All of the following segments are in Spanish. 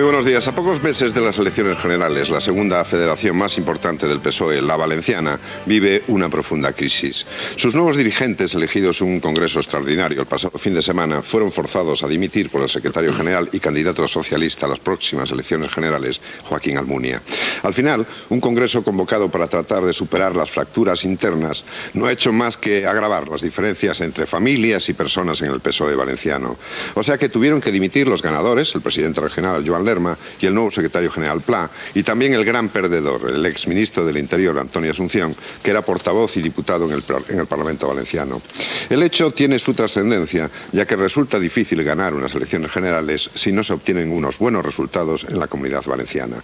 Muy buenos días. A pocos meses de las elecciones generales, la segunda federación más importante del PSOE, la valenciana, vive una profunda crisis. Sus nuevos dirigentes, elegidos en un congreso extraordinario el pasado fin de semana, fueron forzados a dimitir por el secretario general y candidato socialista a las próximas elecciones generales, Joaquín Almunia. Al final, un congreso convocado para tratar de superar las fracturas internas no ha hecho más que agravar las diferencias entre familias y personas en el PSOE valenciano. O sea que tuvieron que dimitir los ganadores, el presidente regional Joan Lerma y el nuevo secretario general Pla, y también el gran perdedor, el exministro del Interior Antonio Asunción, que era portavoz y diputado en el Parlamento valenciano. El hecho tiene su trascendencia, ya que resulta difícil ganar unas elecciones generales si no se obtienen unos buenos resultados en la Comunidad Valenciana.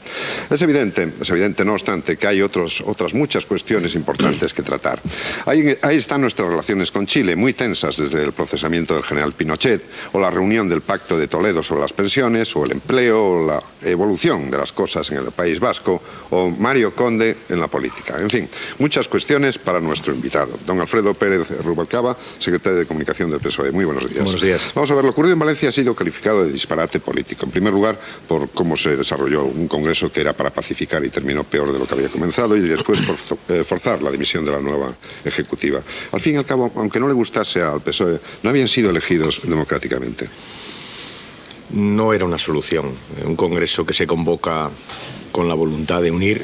Es evidente, no obstante, que hay otras muchas cuestiones importantes que tratar. Ahí están nuestras relaciones con Chile, muy tensas desde el procesamiento del general Pinochet, o la reunión del Pacto de Toledo sobre las pensiones, o el empleo, o la evolución de las cosas en el País Vasco, o Mario Conde en la política. En fin, muchas cuestiones para nuestro invitado. Don Alfredo Pérez Rubalcaba, secretario de Comunicación del PSOE. Muy buenos días. Buenos días. Vamos a ver, lo ocurrido en Valencia ha sido calificado de disparate político. En primer lugar, por cómo se desarrolló un congreso que era para pacificar y terminó peor de lo que había comenzado, y después por forzar la dimisión de la nueva ejecutiva. Al fin y al cabo, aunque no le gustase al PSOE, no habían sido elegidos democráticamente. No era una solución. Un congreso que se convoca con la voluntad de unir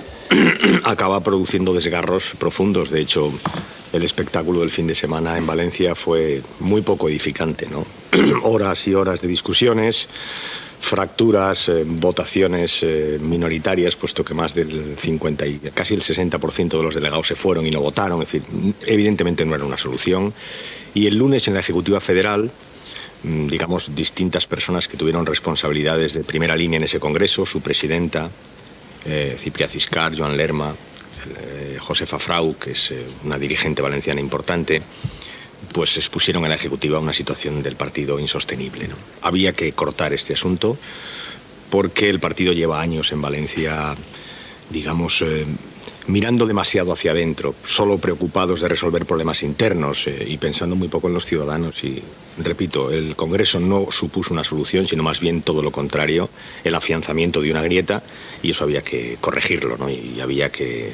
acaba produciendo desgarros profundos. De hecho, el espectáculo del fin de semana en Valencia fue muy poco edificante, ¿no? Horas y horas de discusiones, fracturas, votaciones minoritarias, puesto que más del 50 y casi el 60% de los delegados se fueron y no votaron. Es decir, evidentemente no era una solución. Y el lunes en la Ejecutiva Federal, digamos, distintas personas que tuvieron responsabilidades de primera línea en ese congreso, su presidenta, Cipria Ciscar, Joan Lerma, Josefa Frau, que es una dirigente valenciana importante, pues expusieron en la Ejecutiva una situación del partido insostenible, ¿no? Había que cortar este asunto porque el partido lleva años en Valencia, digamos, mirando demasiado hacia adentro, solo preocupados de resolver problemas internos y pensando muy poco en los ciudadanos. Y repito, el Congreso no supuso una solución, sino más bien todo lo contrario, el afianzamiento de una grieta, y eso había que corregirlo, ¿no? Y había que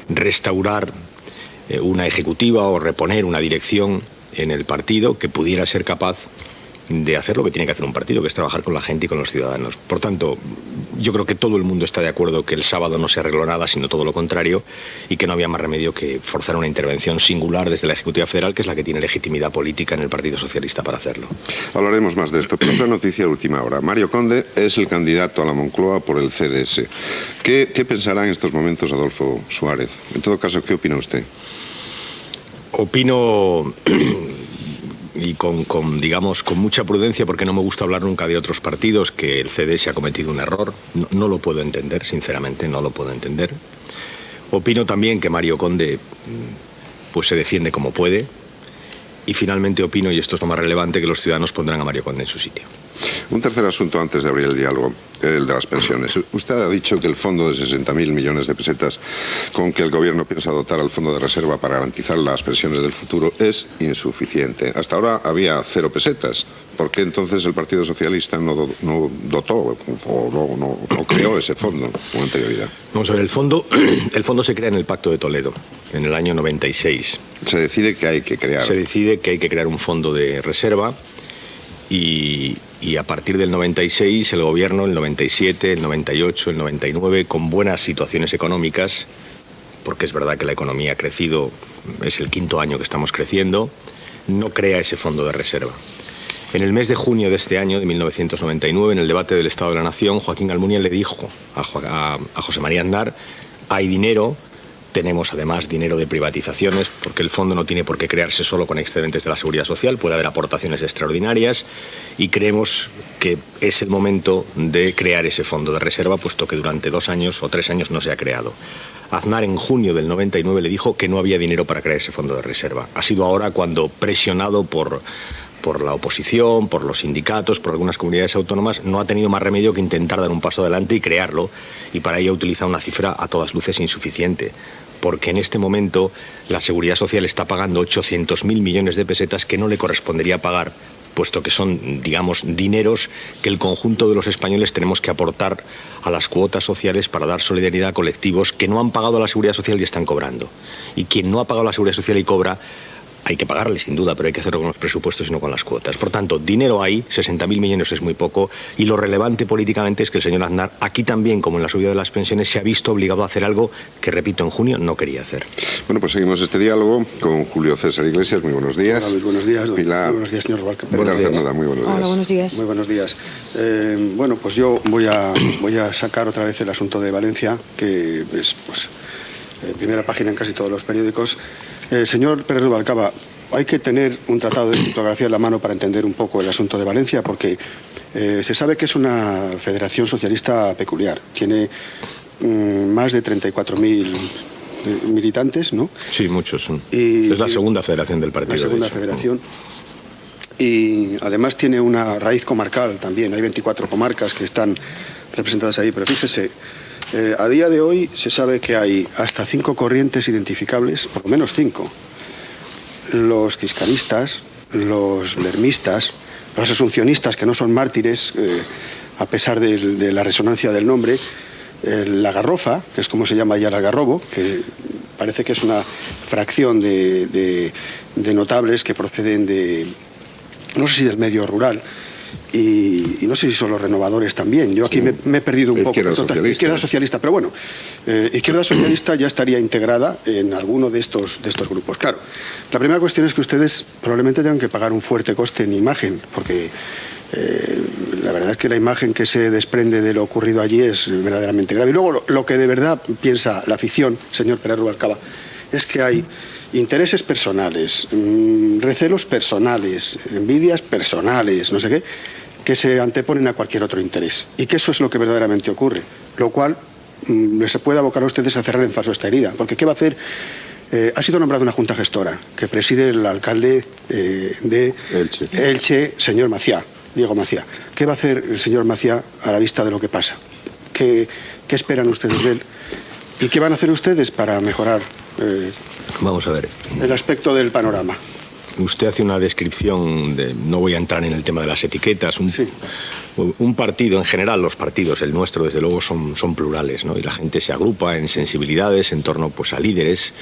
restaurar una ejecutiva o reponer una dirección en el partido que pudiera ser capaz de hacer lo que tiene que hacer un partido, que es trabajar con la gente y con los ciudadanos. Por tanto, yo creo que todo el mundo está de acuerdo que el sábado no se arregló nada, sino todo lo contrario, y que no había más remedio que forzar una intervención singular desde la Ejecutiva Federal, que es la que tiene legitimidad política en el Partido Socialista para hacerlo. Hablaremos más de esto, pero otra noticia de última hora. Mario Conde es el candidato a la Moncloa por el CDS. ¿Qué pensará en estos momentos Adolfo Suárez? En todo caso, ¿qué opina usted? Opino y digamos, con mucha prudencia, porque no me gusta hablar nunca de otros partidos, que el CDS ha cometido un error. No lo puedo entender, sinceramente, no lo puedo entender. Opino también que Mario Conde pues se defiende como puede. Y finalmente opino, y esto es lo más relevante, que los ciudadanos pondrán a Mario Conde en su sitio. Un tercer asunto antes de abrir el diálogo, el de las pensiones. Usted ha dicho que el fondo de 60.000 millones de pesetas con que el gobierno piensa dotar al fondo de reserva para garantizar las pensiones del futuro es insuficiente. Hasta ahora había 0 pesetas. ¿Por qué entonces el Partido Socialista no dotó o no creó ese fondo con anterioridad? Vamos a ver, el fondo se crea en el Pacto de Toledo, en el año 96. Se decide que hay que crear. Se decide que hay que crear un fondo de reserva y a partir del 96 el gobierno, el 97, el 98, el 99, con buenas situaciones económicas, porque es verdad que la economía ha crecido, es el 5º año que estamos creciendo, no crea ese fondo de reserva. En el mes de junio de este año, de 1999, en el debate del Estado de la Nación, Joaquín Almunia le dijo a José María Aznar: hay dinero, tenemos además dinero de privatizaciones, porque el fondo no tiene por qué crearse solo con excedentes de la Seguridad Social, puede haber aportaciones extraordinarias, y creemos que es el momento de crear ese fondo de reserva, puesto que durante 2 años o 3 años no se ha creado. Aznar en junio del 99 le dijo que no había dinero para crear ese fondo de reserva. Ha sido ahora cuando, presionado por la oposición, por los sindicatos, por algunas comunidades autónomas, no ha tenido más remedio que intentar dar un paso adelante y crearlo, y para ello ha utilizado una cifra a todas luces insuficiente, porque en este momento la Seguridad Social está pagando 800.000 millones de pesetas que no le correspondería pagar puesto que son, digamos, dineros que el conjunto de los españoles tenemos que aportar a las cuotas sociales para dar solidaridad a colectivos que no han pagado la seguridad social y están cobrando. Y quien no ha pagado la seguridad social y cobra, hay que pagarle sin duda, pero hay que hacerlo con los presupuestos y no con las cuotas. Por tanto, dinero hay, 60.000 millones es muy poco, y lo relevante políticamente es que el señor Aznar, aquí también, como en la subida de las pensiones, se ha visto obligado a hacer algo que, repito, en junio no quería hacer. Bueno, pues seguimos este diálogo con Julio César Iglesias. Muy buenos días. Hola Luis, buenos días. Pilar, muy buenos días, señor Rubalcaba. Pilar Cernuda, muy buenos días. Hola, buenos días. Muy buenos días. Bueno, pues yo voy a sacar otra vez el asunto de Valencia, que es pues primera página en casi todos los periódicos. Señor Pérez Rubalcaba, hay que tener un tratado de criptografía en la mano para entender un poco el asunto de Valencia, porque se sabe que es una federación socialista peculiar. Tiene más de 34.000 militantes, ¿no? Sí, muchos son. Es la segunda federación del partido. La segunda federación. Y además tiene una raíz comarcal también. Hay 24 comarcas que están representadas ahí, pero fíjese, a día de hoy se sabe que hay hasta 5 corrientes identificables, por lo menos 5. Los ciscanistas, los lermistas, los asuncionistas, que no son mártires, a pesar de la resonancia del nombre, la Garrofa, que es como se llama ya el Algarrobo, que parece que es una fracción de notables que proceden de, no sé si del medio rural, y no sé si son los renovadores también. Yo aquí me he perdido un poco. Izquierda socialista, pero bueno, izquierda socialista ya estaría integrada en alguno de estos grupos. Claro, la primera cuestión es que ustedes probablemente tengan que pagar un fuerte coste en imagen, porque la verdad es que la imagen que se desprende de lo ocurrido allí es verdaderamente grave. Y luego lo que de verdad piensa la afición, señor Pérez Rubalcaba, es que hay intereses personales, recelos personales, envidias personales, no sé qué, que se anteponen a cualquier otro interés. Y que eso es lo que verdaderamente ocurre. Lo cual les puede abocar a ustedes a cerrar en falso esta herida. Porque ¿qué va a hacer? Ha sido nombrada una junta gestora que preside el alcalde de Elche, señor Maciá, Diego Maciá. ¿Qué va a hacer el señor Maciá a la vista de lo que pasa? ¿Qué esperan ustedes de él? ¿Y qué van a hacer ustedes para mejorar vamos a ver, el aspecto del panorama? Usted hace una descripción de, no voy a entrar en el tema de las etiquetas, un partido, en general los partidos, el nuestro desde luego son plurales, ¿no? Y la gente se agrupa en sensibilidades en torno pues a líderes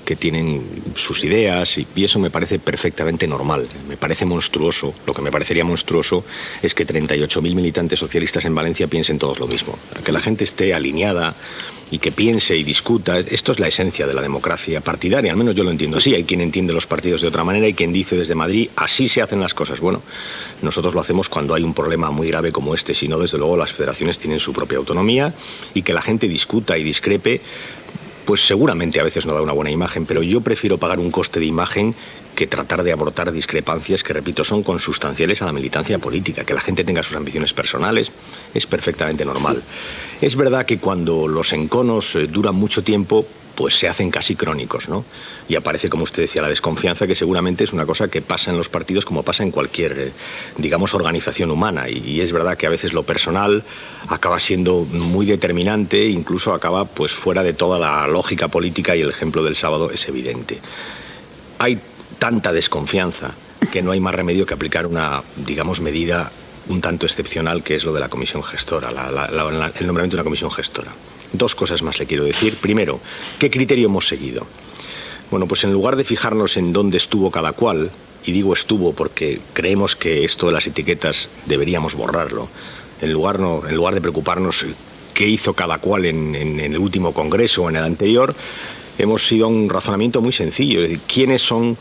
que tienen sus ideas, y eso me parece perfectamente normal. Me parece monstruoso, lo que me parecería monstruoso es que 38.000 militantes socialistas en Valencia piensen todos lo mismo. Que la gente esté alineada y que piense y discuta, esto es la esencia de la democracia partidaria, al menos yo lo entiendo así. Hay quien entiende los partidos de otra manera y quien dice desde Madrid, así se hacen las cosas. Bueno, nosotros lo hacemos cuando hay un problema muy grave como este, si no, desde luego las federaciones tienen su propia autonomía, y que la gente discuta y discrepe, pues seguramente a veces no da una buena imagen, pero yo prefiero pagar un coste de imagen que tratar de abortar discrepancias que, repito, son consustanciales a la militancia política. Que la gente tenga sus ambiciones personales es perfectamente normal. Es verdad que cuando los enconos duran mucho tiempo, pues se hacen casi crónicos, ¿no? Y aparece, como usted decía, la desconfianza, que seguramente es una cosa que pasa en los partidos como pasa en cualquier, digamos, organización humana. Y es verdad que a veces lo personal acaba siendo muy determinante, incluso acaba pues fuera de toda la lógica política, y el ejemplo del sábado es evidente. Hay tanta desconfianza que no hay más remedio que aplicar una, digamos, medida un tanto excepcional, que es lo de la comisión gestora, el nombramiento de una comisión gestora. Dos cosas más le quiero decir. Primero, ¿qué criterio hemos seguido? Bueno, pues en lugar de fijarnos en dónde estuvo cada cual, y digo estuvo porque creemos que esto de las etiquetas deberíamos borrarlo, en lugar de preocuparnos qué hizo cada cual en el último congreso o en el anterior, hemos ido a un razonamiento muy sencillo. Es decir, ¿quiénes son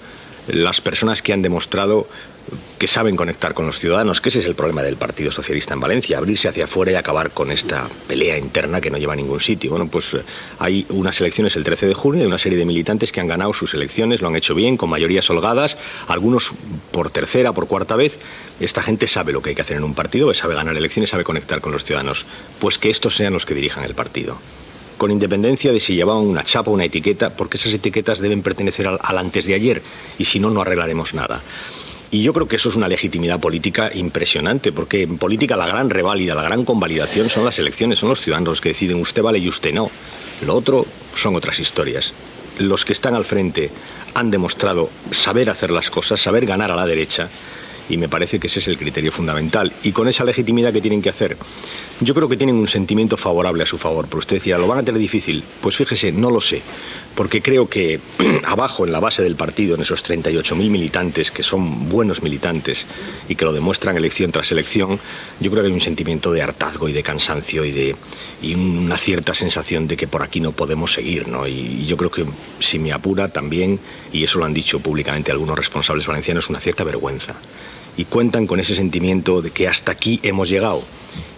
las personas que han demostrado que saben conectar con los ciudadanos? Que ese es el problema del Partido Socialista en Valencia, abrirse hacia afuera y acabar con esta pelea interna que no lleva a ningún sitio. Bueno, pues hay unas elecciones el 13 de junio, hay una serie de militantes que han ganado sus elecciones, lo han hecho bien, con mayorías holgadas, algunos por tercera, por cuarta vez. Esta gente sabe lo que hay que hacer en un partido, sabe ganar elecciones, sabe conectar con los ciudadanos. Pues que estos sean los que dirijan el partido, con independencia de si llevaban una chapa o una etiqueta, porque esas etiquetas deben pertenecer al antes de ayer, y si no, no arreglaremos nada. Y yo creo que eso es una legitimidad política impresionante, porque en política la gran reválida, la gran convalidación son las elecciones, son los ciudadanos los que deciden usted vale y usted no. Lo otro son otras historias. Los que están al frente han demostrado saber hacer las cosas, saber ganar a la derecha, Y me parece que ese es el criterio fundamental. Y con esa legitimidad que tienen que hacer, yo creo que tienen un sentimiento favorable a su favor. Pero usted decía, ¿lo van a tener difícil? Pues fíjese, no lo sé. Porque creo que abajo, en la base del partido, en esos 38.000 militantes, que son buenos militantes y que lo demuestran elección tras elección, yo creo que hay un sentimiento de hartazgo y de cansancio y una cierta sensación de que por aquí no podemos seguir, ¿no? Y yo creo que, si me apura, también, y eso lo han dicho públicamente algunos responsables valencianos, una cierta vergüenza. Y cuentan con ese sentimiento de que hasta aquí hemos llegado.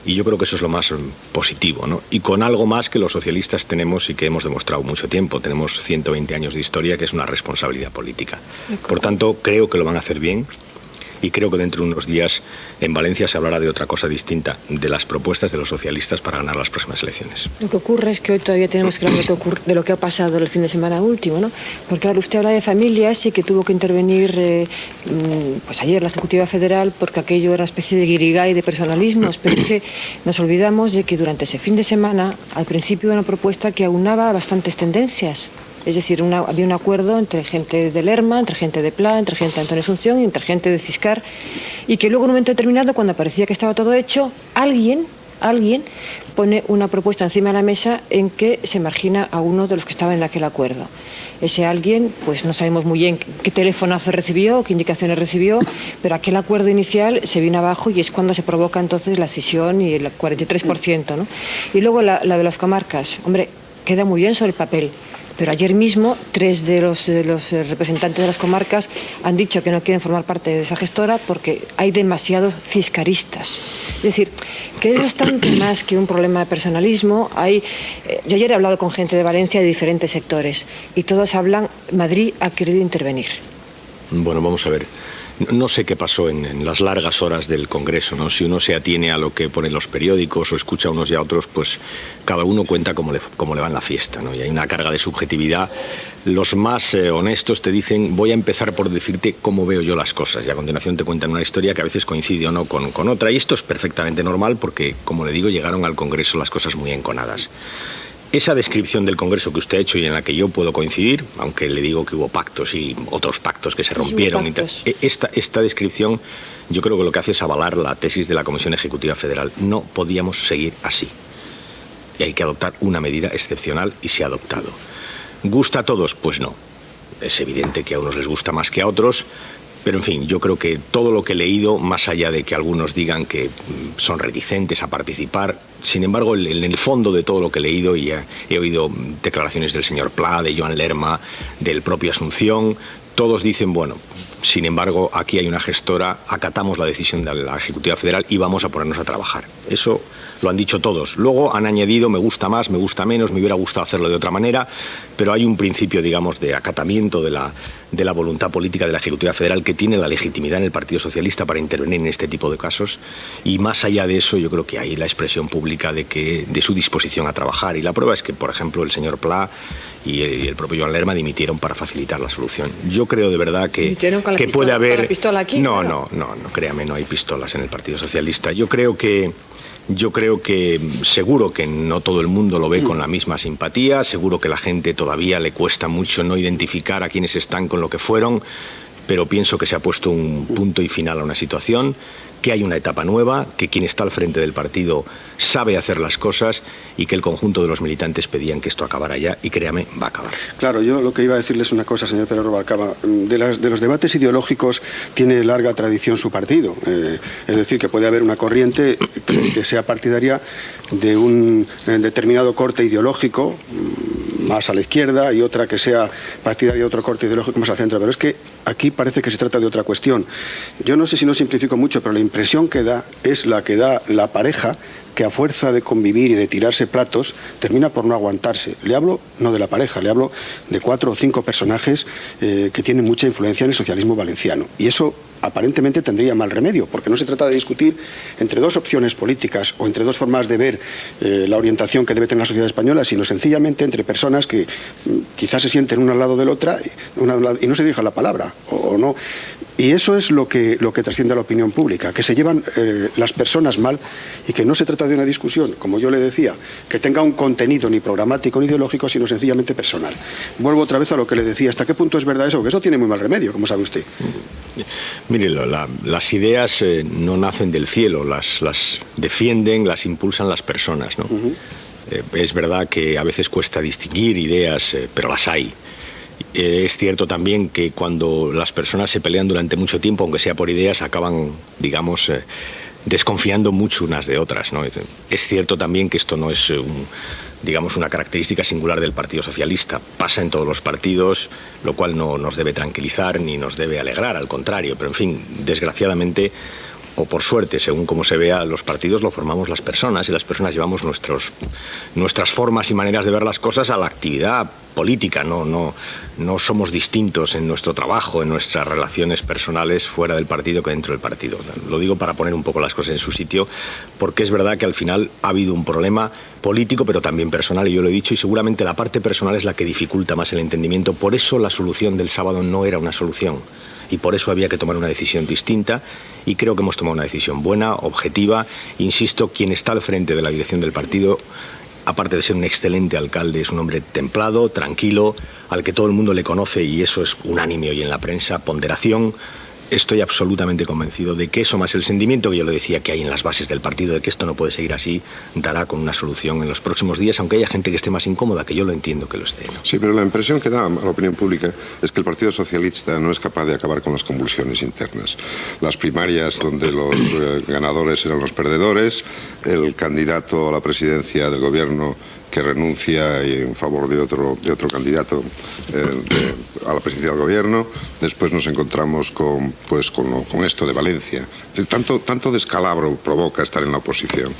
Y yo creo que eso es lo más positivo, ¿no? Y con algo más que los socialistas tenemos y que hemos demostrado mucho tiempo. Tenemos 120 años de historia, que es una responsabilidad política. Por tanto, creo que lo van a hacer bien. Y creo que dentro de unos días en Valencia se hablará de otra cosa distinta, de las propuestas de los socialistas para ganar las próximas elecciones. Lo que ocurre es que hoy todavía tenemos que hablar de lo que ha pasado el fin de semana último, ¿no? Porque ahora usted habla de familias y que tuvo que intervenir pues ayer la Ejecutiva Federal porque aquello era una especie de guirigay de personalismos, pero es que nos olvidamos de que durante ese fin de semana al principio era una propuesta que aunaba bastantes tendencias. Es decir, había un acuerdo entre gente de Lerma, entre gente de Pla, entre gente de Antonio Asunción y entre gente de Ciscar, y que luego en un momento determinado, cuando parecía que estaba todo hecho, alguien pone una propuesta encima de la mesa en que se margina a uno de los que estaban en aquel acuerdo. Ese alguien, pues no sabemos muy bien qué telefonazo recibió, qué indicaciones recibió, pero aquel acuerdo inicial se vino abajo y es cuando se provoca entonces la escisión y el 43%, ¿no? Y luego la de las comarcas, hombre, queda muy bien sobre el papel. Pero ayer mismo 3 de los representantes de las comarcas han dicho que no quieren formar parte de esa gestora porque hay demasiados ciscaristas. Es decir, que es bastante más que un problema de personalismo. Yo ayer he hablado con gente de Valencia de diferentes sectores y todos hablan, Madrid ha querido intervenir. Bueno, vamos a ver. No sé qué pasó en las largas horas del Congreso, ¿no? Si uno se atiene a lo que ponen los periódicos o escucha a unos y a otros, pues cada uno cuenta cómo le va en la fiesta, ¿no? Y hay una carga de subjetividad. Los más honestos te dicen, voy a empezar por decirte cómo veo yo las cosas, y a continuación te cuentan una historia que a veces coincide o no con otra. Y esto es perfectamente normal porque, como le digo, llegaron al Congreso las cosas muy enconadas. Esa descripción del Congreso que usted ha hecho y en la que yo puedo coincidir, aunque le digo que hubo pactos y otros pactos que se rompieron, esta descripción yo creo que lo que hace es avalar la tesis de la Comisión Ejecutiva Federal. No podíamos seguir así. Y hay que adoptar una medida excepcional y se ha adoptado. ¿Gusta a todos? Pues no. Es evidente que a unos les gusta más que a otros. Pero en fin, yo creo que todo lo que he leído, más allá de que algunos digan que son reticentes a participar, sin embargo, en el fondo de todo lo que he leído, y he oído declaraciones del señor Pla, de Joan Lerma, del propio Asunción, todos dicen, bueno, sin embargo, aquí hay una gestora, acatamos la decisión de la Ejecutiva Federal y vamos a ponernos a trabajar. Eso lo han dicho todos. Luego han añadido, me gusta más, me gusta menos, me hubiera gustado hacerlo de otra manera, pero hay un principio, digamos, de acatamiento de la voluntad política de la Ejecutiva Federal que tiene la legitimidad en el Partido Socialista para intervenir en este tipo de casos, y más allá de eso yo creo que hay la expresión pública de su disposición a trabajar, y la prueba es que, por ejemplo, el señor Pla y el propio Joan Lerma dimitieron para facilitar la solución. Yo creo de verdad que puede haber... ¿Con la pistola aquí? No, créame, no hay pistolas en el Partido Socialista. Yo creo que seguro que no todo el mundo lo ve con la misma simpatía, seguro que la gente todavía le cuesta mucho no identificar a quienes están con lo que fueron, pero pienso que se ha puesto un punto y final a una situación, que hay una etapa nueva, que quien está al frente del partido sabe hacer las cosas y que el conjunto de los militantes pedían que esto acabara ya, y créame, va a acabar. Claro, yo lo que iba a decirles una cosa, señor Pérez Rubalcaba. De los debates ideológicos tiene larga tradición su partido. Es decir, que puede haber una corriente que sea partidaria de un determinado corte ideológico, más a la izquierda, y otra que sea partidaria de otro corte ideológico más al centro. Pero es que aquí parece que se trata de otra cuestión. Yo no sé si no simplifico mucho, pero la impresión que da es la que da la pareja que a fuerza de convivir y de tirarse platos termina por no aguantarse. Le hablo no de la pareja, le hablo de 4 o 5 personajes que tienen mucha influencia en el socialismo valenciano. Y eso aparentemente tendría mal remedio, porque no se trata de discutir entre 2 opciones políticas o entre 2 formas de ver la orientación que debe tener la sociedad española, sino sencillamente entre personas que quizás se sienten una al lado de la otra y no se dirijan la palabra o no. Y eso es lo que trasciende a la opinión pública, que se llevan las personas mal y que no se trata de una discusión, como yo le decía, que tenga un contenido ni programático ni ideológico, sino sencillamente personal. Vuelvo otra vez a lo que le decía, ¿hasta qué punto es verdad eso? Porque eso tiene muy mal remedio, como sabe usted. Mire, las ideas no nacen del cielo, las defienden, las impulsan las personas, ¿no? Es verdad que a veces cuesta distinguir ideas, pero las hay. Es cierto también que cuando las personas se pelean durante mucho tiempo, aunque sea por ideas, acaban, digamos, desconfiando mucho unas de otras, ¿no? Es cierto también que esto no es, digamos, una característica singular del Partido Socialista. Pasa en todos los partidos, lo cual no nos debe tranquilizar ni nos debe alegrar, al contrario. Pero, en fin, desgraciadamente, o por suerte, según como se vea, los partidos lo formamos las personas y las personas llevamos nuestras formas y maneras de ver las cosas a la actividad política. No somos distintos en nuestro trabajo, en nuestras relaciones personales fuera del partido que dentro del partido. Lo digo para poner un poco las cosas en su sitio, porque es verdad que al final ha habido un problema político, pero también personal, y yo lo he dicho, y seguramente la parte personal es la que dificulta más el entendimiento. Por eso la solución del sábado no era una solución. Y por eso había que tomar una decisión distinta, y creo que hemos tomado una decisión buena, objetiva. Insisto, quien está al frente de la dirección del partido, aparte de ser un excelente alcalde, es un hombre templado, tranquilo, al que todo el mundo le conoce, y eso es unánime hoy en la prensa, ponderación. Estoy absolutamente convencido de que eso, más el sentimiento que yo le decía que hay en las bases del partido, de que esto no puede seguir así, dará con una solución en los próximos días, aunque haya gente que esté más incómoda, que yo lo entiendo que lo esté, ¿no? Sí, pero la impresión que da a la opinión pública es que el Partido Socialista no es capaz de acabar con las convulsiones internas. Las primarias donde los ganadores eran los perdedores, el candidato a la presidencia del gobierno que renuncia en favor de otro candidato a la presidencia del gobierno. Después nos encontramos con esto de Valencia. Tanto descalabro provoca estar en la oposición.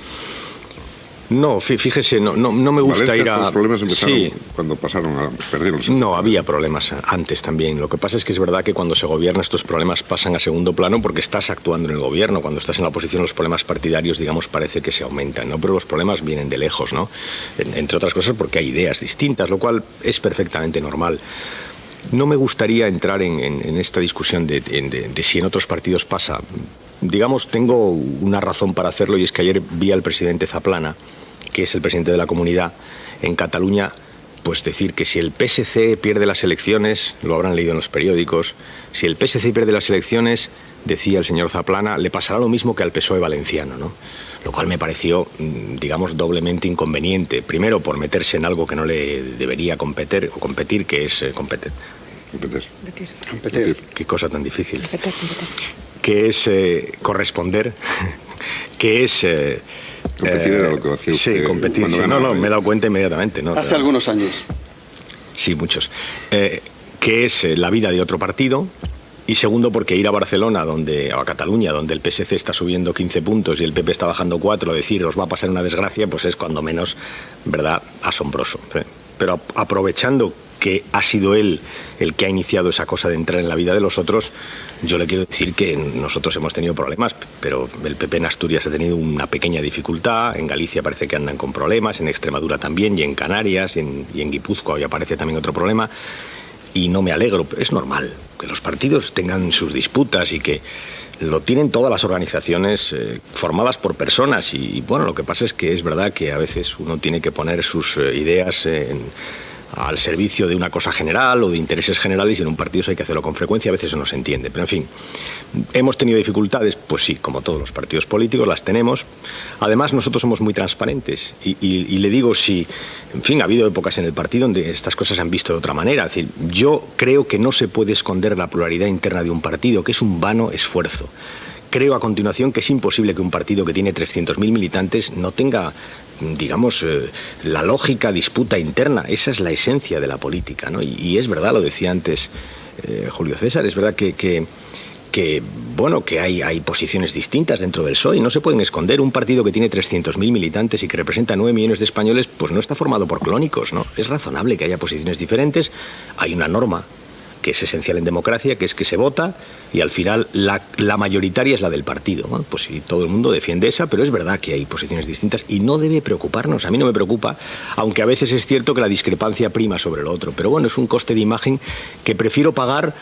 No, fíjese, no me gusta Valencia, ir a... Los problemas empezaron sí. Cuando perdieron. No, había problemas antes también. Lo que pasa es que es verdad que cuando se gobierna estos problemas pasan a segundo plano porque estás actuando en el gobierno. Cuando estás en la oposición los problemas partidarios, digamos, parece que se aumentan, ¿no? Pero los problemas vienen de lejos, ¿no? Entre otras cosas porque hay ideas distintas, lo cual es perfectamente normal. No me gustaría entrar en esta discusión de si en otros partidos pasa. Digamos, tengo una razón para hacerlo, y es que ayer vi al presidente Zaplana, que es el presidente de la comunidad en Cataluña, pues decir que si el PSC pierde las elecciones, lo habrán leído en los periódicos, si el PSC pierde las elecciones, decía el señor Zaplana, le pasará lo mismo que al PSOE valenciano, ¿no? Lo cual me pareció, digamos, doblemente inconveniente. Primero, por meterse en algo que no le debería competir, que es competir. Qué cosa tan difícil. Que es corresponder, que es... Competir era lo que hacía usted. Sí, competir. Sí, no, me he dado cuenta inmediatamente, ¿no? Hace algunos años. Sí, muchos. Que es la vida de otro partido. Y segundo, porque ir a Barcelona, o a Cataluña, donde el PSC está subiendo 15 puntos y el PP está bajando 4, decir os va a pasar una desgracia, pues es cuando menos, ¿verdad?, asombroso. Pero aprovechando que ha sido él el que ha iniciado esa cosa de entrar en la vida de los otros, yo le quiero decir que nosotros hemos tenido problemas, pero el PP en Asturias ha tenido una pequeña dificultad, en Galicia parece que andan con problemas, en Extremadura también, y en Canarias, y en Guipúzcoa ya parece también otro problema, y no me alegro. Es normal que los partidos tengan sus disputas y que lo tienen todas las organizaciones formadas por personas, y bueno, lo que pasa es que es verdad que a veces uno tiene que poner sus ideas al servicio de una cosa general o de intereses generales, y en un partido eso hay que hacerlo con frecuencia, a veces eso no se entiende. Pero en fin, ¿hemos tenido dificultades? Pues sí, como todos los partidos políticos las tenemos. Además, nosotros somos muy transparentes y le digo, si, en fin, ha habido épocas en el partido donde estas cosas se han visto de otra manera. Es decir, yo creo que no se puede esconder la pluralidad interna de un partido, que es un vano esfuerzo. Creo a continuación que es imposible que un partido que tiene 300.000 militantes no tenga, digamos, la lógica disputa interna. Esa es la esencia de la política, ¿no? Y es verdad, lo decía antes Julio César, es verdad que hay posiciones distintas dentro del PSOE y no se pueden esconder. Un partido que tiene 300.000 militantes y que representa 9 millones de españoles, pues no está formado por clónicos, ¿no? Es razonable que haya posiciones diferentes. Hay una norma que es esencial en democracia, que es que se vota y al final la mayoritaria es la del partido, ¿no? Pues sí, todo el mundo defiende esa, pero es verdad que hay posiciones distintas y no debe preocuparnos. A mí no me preocupa, aunque a veces es cierto que la discrepancia prima sobre lo otro, pero bueno, es un coste de imagen que prefiero pagar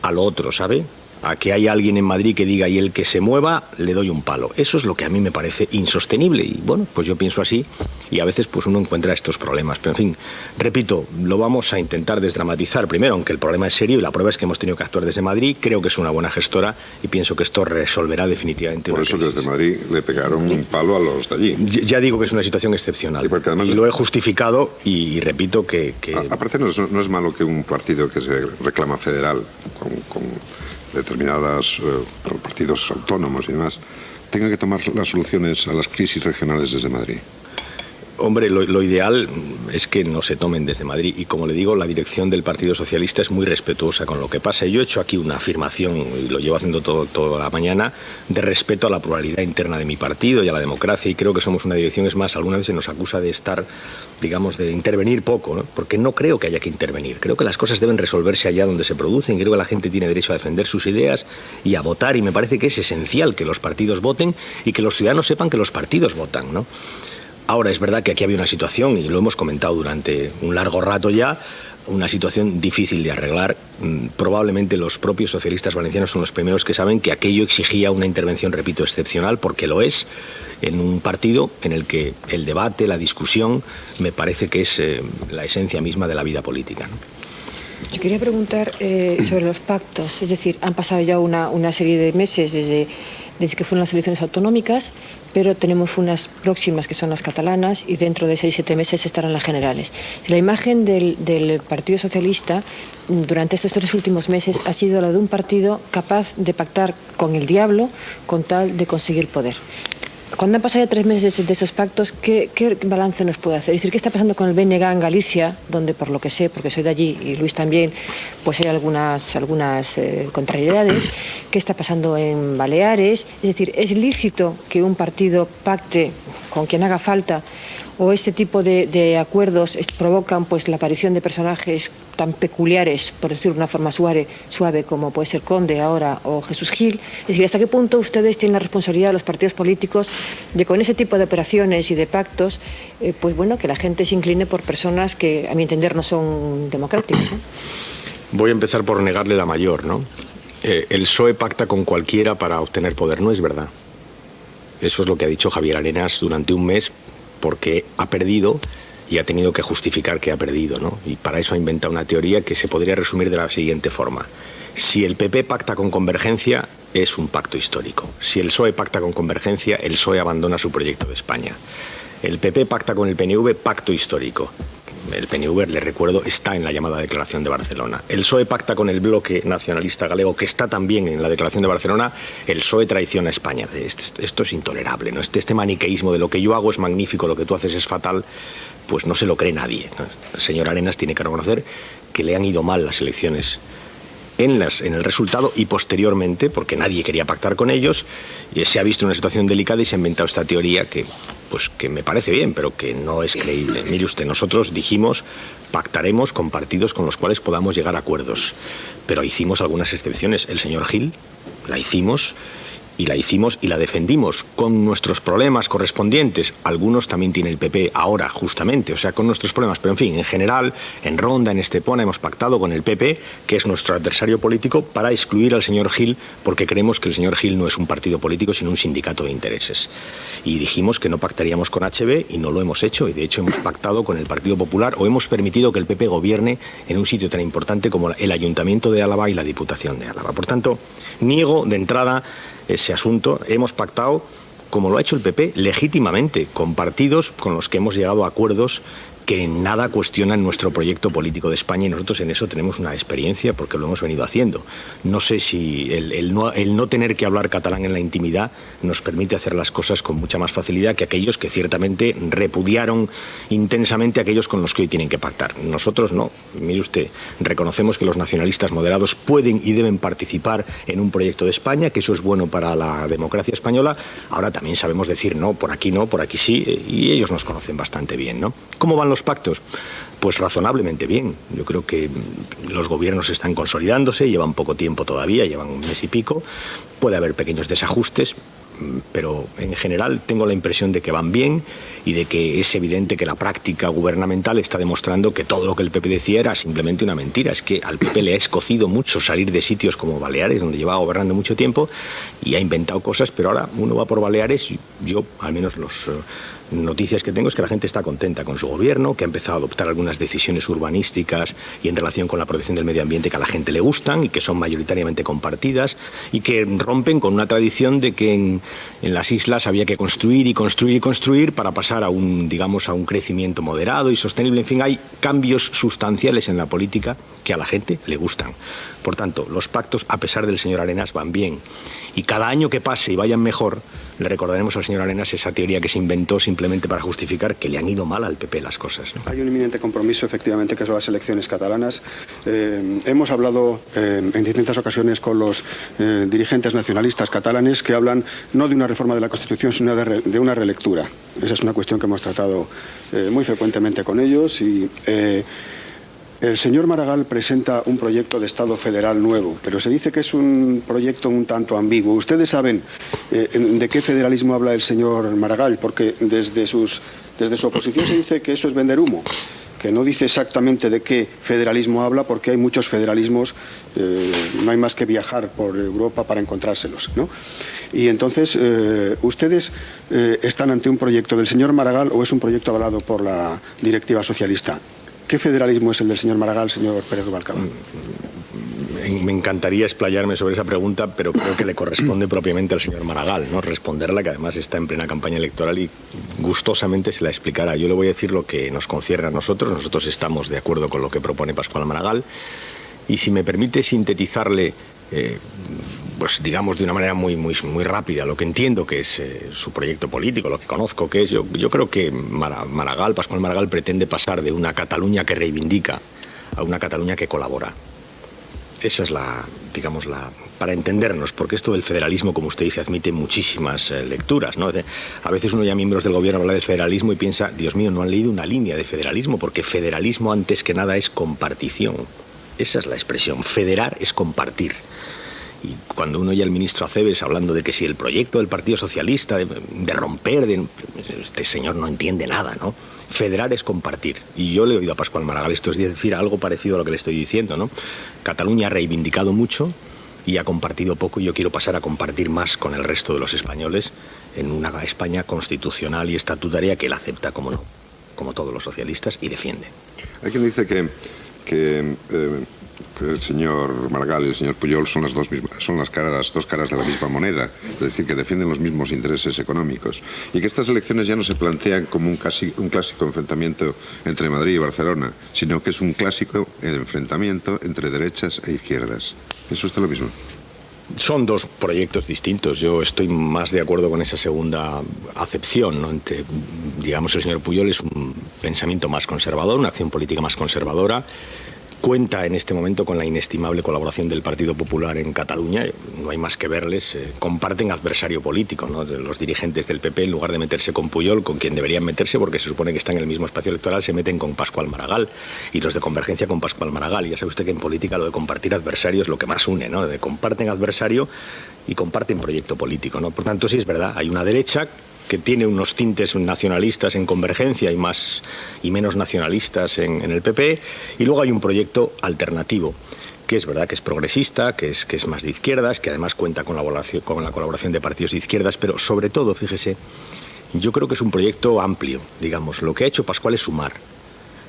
a lo otro, ¿sabe? a que hay alguien en Madrid que diga y el que se mueva le doy un palo. Eso es lo que a mí me parece insostenible y bueno, pues yo pienso así y a veces pues uno encuentra estos problemas. Pero en fin, repito, lo vamos a intentar desdramatizar primero, aunque el problema es serio y la prueba es que hemos tenido que actuar desde Madrid. Creo que es una buena gestora y pienso que esto resolverá definitivamente Por una eso crisis. desde Madrid le pegaron un palo a los de allí. Ya digo que es una situación excepcional. Sí, porque además y lo he justificado y repito que... Aparte no es malo que un partido que se reclama federal con determinadas partidos autónomos y demás tenga que tomar las soluciones a las crisis regionales desde Madrid. Hombre, lo ideal es que no se tomen desde Madrid y como le digo, la dirección del Partido Socialista es muy respetuosa con lo que pasa. Yo he hecho aquí una afirmación, y lo llevo haciendo toda la mañana, de respeto a la pluralidad interna de mi partido y a la democracia y creo que somos una dirección, es más, alguna vez se nos acusa de estar, digamos, de intervenir poco, ¿no? Porque no creo que haya que intervenir, creo que las cosas deben resolverse allá donde se producen, creo que la gente tiene derecho a defender sus ideas y a votar y me parece que es esencial que los partidos voten y que los ciudadanos sepan que los partidos votan, ¿no? Ahora, es verdad que aquí había una situación, y lo hemos comentado durante un largo rato ya, una situación difícil de arreglar. Probablemente los propios socialistas valencianos son los primeros que saben que aquello exigía una intervención, repito, excepcional, porque lo es, en un partido en el que el debate, la discusión, me parece que es la esencia misma de la vida política, ¿no? Yo quería preguntar sobre los pactos, es decir, han pasado ya una serie de meses desde que fueron las elecciones autonómicas, pero tenemos unas próximas que son las catalanas y dentro de 6-7 meses estarán las generales. La imagen del Partido Socialista durante estos 3 últimos meses ha sido la de un partido capaz de pactar con el diablo con tal de conseguir poder. Cuando han pasado ya 3 meses de esos pactos, ¿qué balance nos puede hacer? Es decir, ¿qué está pasando con el BNG en Galicia, donde por lo que sé, porque soy de allí y Luis también, pues hay algunas contrariedades? ¿Qué está pasando en Baleares? Es decir, ¿es lícito que un partido pacte con quien haga falta o este tipo de acuerdos provocan pues la aparición de personajes tan peculiares, por decirlo de una forma suave como puede ser Conde ahora o Jesús Gil? Es decir, ¿hasta qué punto ustedes tienen la responsabilidad de los partidos políticos de con ese tipo de operaciones y de pactos, pues bueno, que la gente se incline por personas que a mi entender no son democráticas, ¿no? Voy a empezar por negarle la mayor, ¿no? El PSOE pacta con cualquiera para obtener poder, no es verdad. Eso es lo que ha dicho Javier Arenas durante un mes, porque ha perdido y ha tenido que justificar que ha perdido, ¿no? Y para eso ha inventado una teoría que se podría resumir de la siguiente forma. Si el PP pacta con Convergencia, es un pacto histórico. Si el PSOE pacta con Convergencia, el PSOE abandona su proyecto de España. El PP pacta con el PNV, pacto histórico. El PNV, le recuerdo, está en la llamada Declaración de Barcelona. El PSOE pacta con el bloque nacionalista galego, que está también en la Declaración de Barcelona. El PSOE traiciona a España. Esto es intolerable, ¿no? Este maniqueísmo de lo que yo hago es magnífico, lo que tú haces es fatal, pues no se lo cree nadie, ¿no? El señor Arenas tiene que reconocer que le han ido mal las elecciones en el resultado y posteriormente, porque nadie quería pactar con ellos, se ha visto una situación delicada y se ha inventado esta teoría que me parece bien, pero que no es creíble. Mire usted, nosotros dijimos pactaremos con partidos con los cuales podamos llegar a acuerdos, pero hicimos algunas excepciones. El señor Gil la hicimos y la defendimos con nuestros problemas correspondientes. Algunos también tiene el PP ahora, justamente, o sea, con nuestros problemas. Pero en fin, en general, en Ronda, en Estepona, hemos pactado con el PP, que es nuestro adversario político, para excluir al señor Gil, porque creemos que el señor Gil no es un partido político, sino un sindicato de intereses. Y dijimos que no pactaríamos con HB y no lo hemos hecho, y de hecho hemos pactado con el Partido Popular o hemos permitido que el PP gobierne en un sitio tan importante como el Ayuntamiento de Álava y la Diputación de Álava. Por tanto, niego de entrada ese asunto. Hemos pactado, como lo ha hecho el PP, legítimamente, con partidos con los que hemos llegado a acuerdos que en nada cuestionan nuestro proyecto político de España y nosotros en eso tenemos una experiencia porque lo hemos venido haciendo. No sé si el no tener que hablar catalán en la intimidad nos permite hacer las cosas con mucha más facilidad que aquellos que ciertamente repudiaron intensamente a aquellos con los que hoy tienen que pactar. Nosotros no. Mire usted, reconocemos que los nacionalistas moderados pueden y deben participar en un proyecto de España, que eso es bueno para la democracia española. Ahora también sabemos decir no, por aquí sí, y ellos nos conocen bastante bien, ¿no? ¿Cómo van los pactos? Pues razonablemente bien. Yo creo que los gobiernos están consolidándose, llevan poco tiempo todavía, llevan un mes y pico. Puede haber pequeños desajustes. pero en general tengo la impresión de que van bien y de que es evidente que la práctica gubernamental está demostrando que todo lo que el PP decía era simplemente una mentira. Es que al PP le ha escocido mucho salir de sitios como Baleares, donde llevaba gobernando mucho tiempo, y ha inventado cosas, pero ahora uno va por Baleares y yo, al menos los noticias que tengo es que la gente está contenta con su gobierno, que ha empezado a adoptar algunas decisiones urbanísticas y en relación con la protección del medio ambiente que a la gente le gustan y que son mayoritariamente compartidas y que rompen con una tradición de que en las islas había que construir y construir y construir para pasar a un, digamos, a un crecimiento moderado y sostenible. En fin, hay cambios sustanciales en la política que a la gente le gustan. Por tanto, los pactos, a pesar del señor Arenas, van bien. Y cada año que pase y vayan mejor, le recordaremos al señor Arenas esa teoría que se inventó simplemente para justificar que le han ido mal al PP las cosas, ¿no? Hay un inminente compromiso, efectivamente, que son las elecciones catalanas. Hemos hablado en distintas ocasiones con los dirigentes nacionalistas catalanes que hablan no de una reforma de la Constitución, sino de una relectura. Esa es una cuestión que hemos tratado muy frecuentemente con ellos y... el señor Maragall presenta un proyecto de Estado federal nuevo, pero se dice que es un proyecto un tanto ambiguo. ¿Ustedes saben de qué federalismo habla el señor Maragall? Porque desde su oposición se dice que eso es vender humo, que no dice exactamente de qué federalismo habla, porque hay muchos federalismos, no hay más que viajar por Europa para encontrárselos, ¿no? Y entonces, ¿ustedes están ante un proyecto del señor Maragall o es un proyecto avalado por la directiva socialista? ¿Qué federalismo es el del señor Maragall, señor Pérez Rubalcaba? Me encantaría explayarme sobre esa pregunta, pero creo que le corresponde propiamente al señor Maragall, ¿no? Responderla, que además está en plena campaña electoral y gustosamente se la explicará. Yo le voy a decir lo que nos concierne a nosotros. Nosotros estamos de acuerdo con lo que propone Pascual Maragall. Y si me permite sintetizarle, pues digamos de una manera muy rápida, lo que entiendo que es su proyecto político, lo que conozco que es, yo creo que Pascual Maragall pretende pasar de una Cataluña que reivindica a una Cataluña que colabora. Esa es para entendernos, porque esto del federalismo, como usted dice, admite muchísimas lecturas, ¿no? A veces uno ya miembros del gobierno habla de federalismo y piensa, Dios mío, no han leído una línea de federalismo, porque federalismo antes que nada es compartición. Esa es la expresión, federar es compartir. Y cuando uno oye al ministro Acebes hablando de que si el proyecto del Partido Socialista de romper, este señor no entiende nada, ¿no? Federar es compartir. Y yo le he oído a Pascual Maragall estos días decir algo parecido a lo que le estoy diciendo, ¿no? Cataluña ha reivindicado mucho y ha compartido poco, y yo quiero pasar a compartir más con el resto de los españoles en una España constitucional y estatutaria que él acepta, como no, como todos los socialistas, y defiende. Hay quien dice que el señor Maragall y el señor Pujol son las dos caras de la misma moneda, es decir, que defienden los mismos intereses económicos, y que estas elecciones ya no se plantean como un clásico enfrentamiento entre Madrid y Barcelona, sino que es un clásico enfrentamiento entre derechas e izquierdas. ¿Es usted lo mismo? Son dos proyectos distintos. Yo estoy más de acuerdo con esa segunda acepción, ¿no? Digamos, el señor Pujol es un pensamiento más conservador, una acción política más conservadora. Cuenta en este momento con la inestimable colaboración del Partido Popular en Cataluña, no hay más que verles, comparten adversario político, ¿no? Los dirigentes del PP, en lugar de meterse con Pujol, con quien deberían meterse porque se supone que están en el mismo espacio electoral, se meten con Pascual Maragall, y los de Convergencia con Pascual Maragall. Y ya sabe usted que en política lo de compartir adversario es lo que más une, ¿no? Comparten adversario y comparten proyecto político, ¿no? Por tanto, sí es verdad, hay una derecha que tiene unos tintes nacionalistas en Convergencia y menos nacionalistas en el PP, y luego hay un proyecto alternativo, que es verdad que es progresista, que es más de izquierdas, que además cuenta con la colaboración de partidos de izquierdas, pero sobre todo, fíjese, yo creo que es un proyecto amplio, digamos. Lo que ha hecho Pascual es sumar.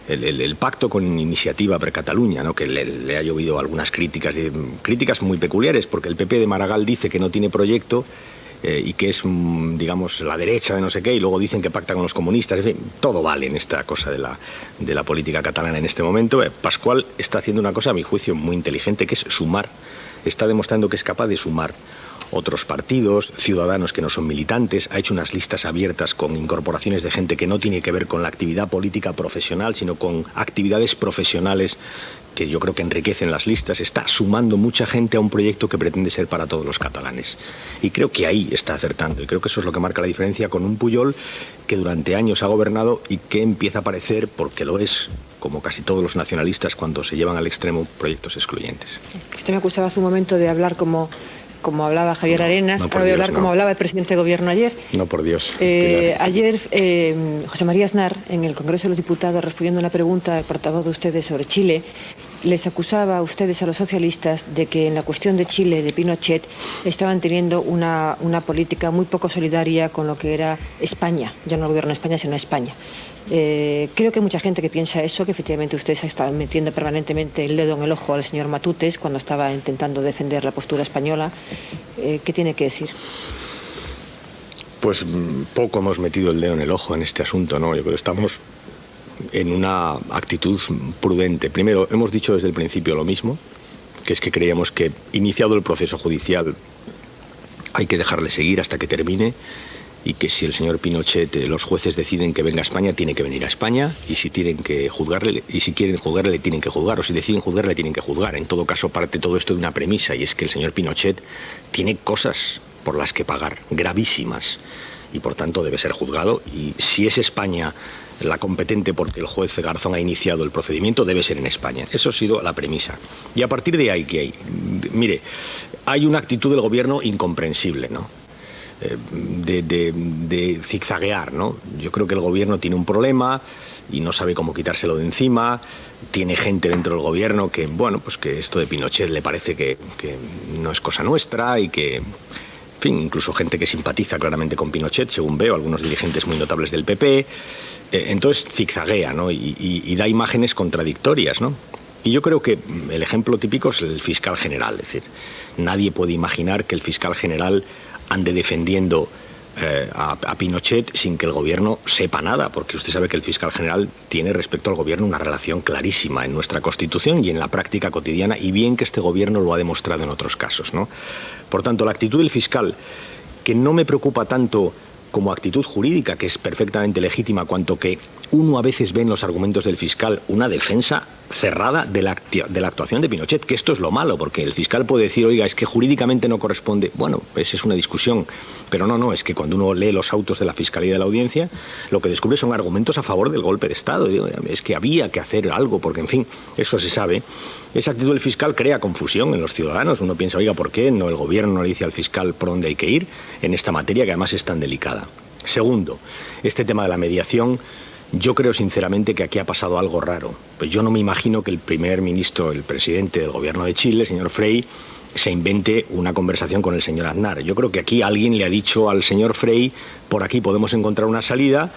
El pacto con Iniciativa per Catalunya, ¿no? Que le ha llovido algunas críticas muy peculiares, porque el PP de Maragall dice que no tiene proyecto, y que es, digamos, la derecha de no sé qué, y luego dicen que pacta con los comunistas. En fin, todo vale en esta cosa de la política catalana en este momento. Pascual está haciendo una cosa, a mi juicio, muy inteligente, que es sumar. Está demostrando que es capaz de sumar otros partidos, ciudadanos que no son militantes, ha hecho unas listas abiertas con incorporaciones de gente que no tiene que ver con la actividad política profesional, sino con actividades profesionales que yo creo que enriquecen las listas. Está sumando mucha gente a un proyecto que pretende ser para todos los catalanes. Y creo que ahí está acertando, y creo que eso es lo que marca la diferencia con un Pujol que durante años ha gobernado y que empieza a parecer, porque lo es, como casi todos los nacionalistas cuando se llevan al extremo, proyectos excluyentes. Usted me acusaba hace un momento de hablar como como hablaba Javier Arenas, ahora voy a hablar como hablaba el presidente de Gobierno ayer. No, por Dios. Ayer José María Aznar, en el Congreso de los Diputados, respondiendo a una pregunta del portavoz de ustedes sobre Chile, les acusaba a ustedes, a los socialistas, de que en la cuestión de Chile, de Pinochet, estaban teniendo una política muy poco solidaria con lo que era España, ya no el gobierno de España, sino España. Creo que hay mucha gente que piensa eso, que efectivamente ustedes estaban metiendo permanentemente el dedo en el ojo al señor Matutes cuando estaba intentando defender la postura española. ¿Qué tiene que decir? Pues poco hemos metido el dedo en el ojo en este asunto, ¿no? Yo creo que estamos en una actitud prudente. Primero, hemos dicho desde el principio lo mismo, que es que creíamos que, iniciado el proceso judicial, hay que dejarle seguir hasta que termine, y que si el señor Pinochet, los jueces deciden que venga a España, tiene que venir a España, y si tienen que juzgarle, y si quieren juzgarle, le tienen que juzgar, o si deciden juzgarle, le tienen que juzgar. En todo caso, parte todo esto de una premisa, y es que el señor Pinochet tiene cosas por las que pagar, gravísimas, y por tanto debe ser juzgado, y si es España la competente porque el juez Garzón ha iniciado el procedimiento, debe ser en España. Eso ha sido la premisa. Y a partir de ahí, ¿qué hay? Mire, hay una actitud del gobierno incomprensible, ¿no? De zigzaguear, ¿no? Yo creo que el gobierno tiene un problema y no sabe cómo quitárselo de encima. Tiene gente dentro del gobierno que, bueno, pues que esto de Pinochet le parece que no es cosa nuestra y que, en fin, incluso gente que simpatiza claramente con Pinochet, según veo, algunos dirigentes muy notables del PP. Entonces zigzaguea, ¿no? Y da imágenes contradictorias, ¿no? Y yo creo que el ejemplo típico es el fiscal general. Es decir, nadie puede imaginar que el fiscal general ande defendiendo a Pinochet sin que el gobierno sepa nada, porque usted sabe que el fiscal general tiene respecto al gobierno una relación clarísima en nuestra Constitución y en la práctica cotidiana, y bien que este gobierno lo ha demostrado en otros casos, ¿no? Por tanto, la actitud del fiscal, que no me preocupa tanto como actitud jurídica, que es perfectamente legítima, cuanto que uno a veces ve en los argumentos del fiscal una defensa cerrada de la actuación de Pinochet, que esto es lo malo, porque el fiscal puede decir, oiga, es que jurídicamente no corresponde. Bueno, pues es una discusión, pero no, es que cuando uno lee los autos de la Fiscalía y de la Audiencia, lo que descubre son argumentos a favor del golpe de Estado. Es que había que hacer algo, porque, en fin, eso se sabe. Esa actitud del fiscal crea confusión en los ciudadanos. Uno piensa, oiga, ¿por qué no el gobierno no le dice al fiscal por dónde hay que ir en esta materia, que además es tan delicada? Segundo, este tema de la mediación. Yo creo sinceramente que aquí ha pasado algo raro. Pues yo no me imagino que el primer ministro, el presidente del gobierno de Chile, el señor Frei, se invente una conversación con el señor Aznar. Yo creo que aquí alguien le ha dicho al señor Frei, por aquí podemos encontrar una salida.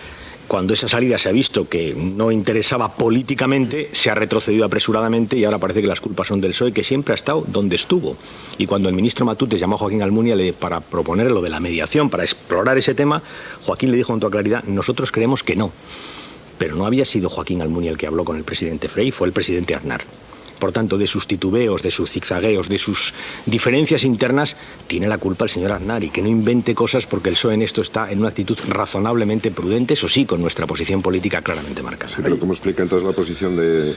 Cuando esa salida se ha visto que no interesaba políticamente, se ha retrocedido apresuradamente y ahora parece que las culpas son del PSOE, que siempre ha estado donde estuvo. Y cuando el ministro Matutes llamó a Joaquín Almunia para proponer lo de la mediación, para explorar ese tema, Joaquín le dijo con toda claridad, nosotros creemos que no. Pero no había sido Joaquín Almunia el que habló con el presidente Frei, fue el presidente Aznar. Por tanto, de sus titubeos, de sus zigzagueos, de sus diferencias internas, tiene la culpa el señor Aznar, y que no invente cosas, porque el PSOE en esto está en una actitud razonablemente prudente, eso sí, con nuestra posición política claramente marcada. Sí, pero ¿cómo explica entonces la posición de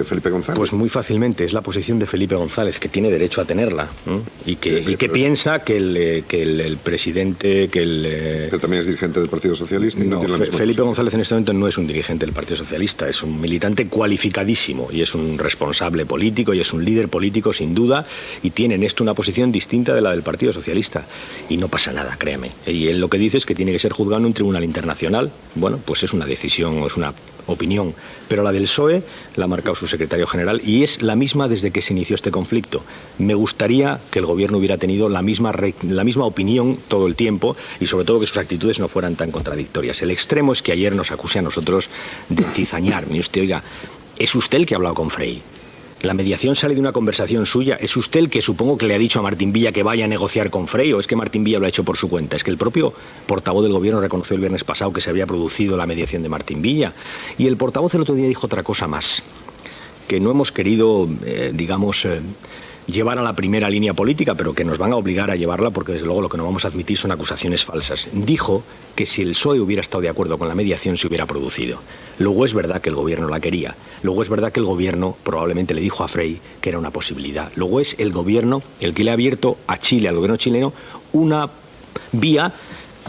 Felipe González? Pues muy fácilmente, es la posición de Felipe González, que tiene derecho a tenerla, ¿eh? y que piensa que el presidente... Pero también es dirigente del Partido Socialista. Y no tiene la misma Felipe González en este momento no es un dirigente del Partido Socialista, es un militante cualificadísimo y es un responsable político y es un líder político sin duda, y tiene en esto una posición distinta de la del Partido Socialista, y no pasa nada, créame. Y él lo que dice es que tiene que ser juzgado en un tribunal internacional. Bueno, pues es una decisión, es una opinión, pero la del PSOE la ha marcado su secretario general y es la misma desde que se inició este conflicto. Me gustaría que el gobierno hubiera tenido la misma opinión todo el tiempo, y sobre todo que sus actitudes no fueran tan contradictorias. El extremo es que ayer nos acuse a nosotros de cizañar. Y usted, oiga, ¿es usted el que ha hablado con Frei? La mediación sale de una conversación suya. ¿Es usted el que supongo que le ha dicho a Martín Villa que vaya a negociar con Frei, o es que Martín Villa lo ha hecho por su cuenta? Es que el propio portavoz del gobierno reconoció el viernes pasado que se había producido la mediación de Martín Villa. Y el portavoz el otro día dijo otra cosa más, que no hemos querido, llevar a la primera línea política, pero que nos van a obligar a llevarla, porque desde luego lo que no vamos a admitir son acusaciones falsas. Dijo que si el PSOE hubiera estado de acuerdo con la mediación se hubiera producido. Luego es verdad que el gobierno la quería. Luego es verdad que el gobierno probablemente le dijo a Frei que era una posibilidad. Luego es el gobierno el que le ha abierto a Chile, al gobierno chileno, una vía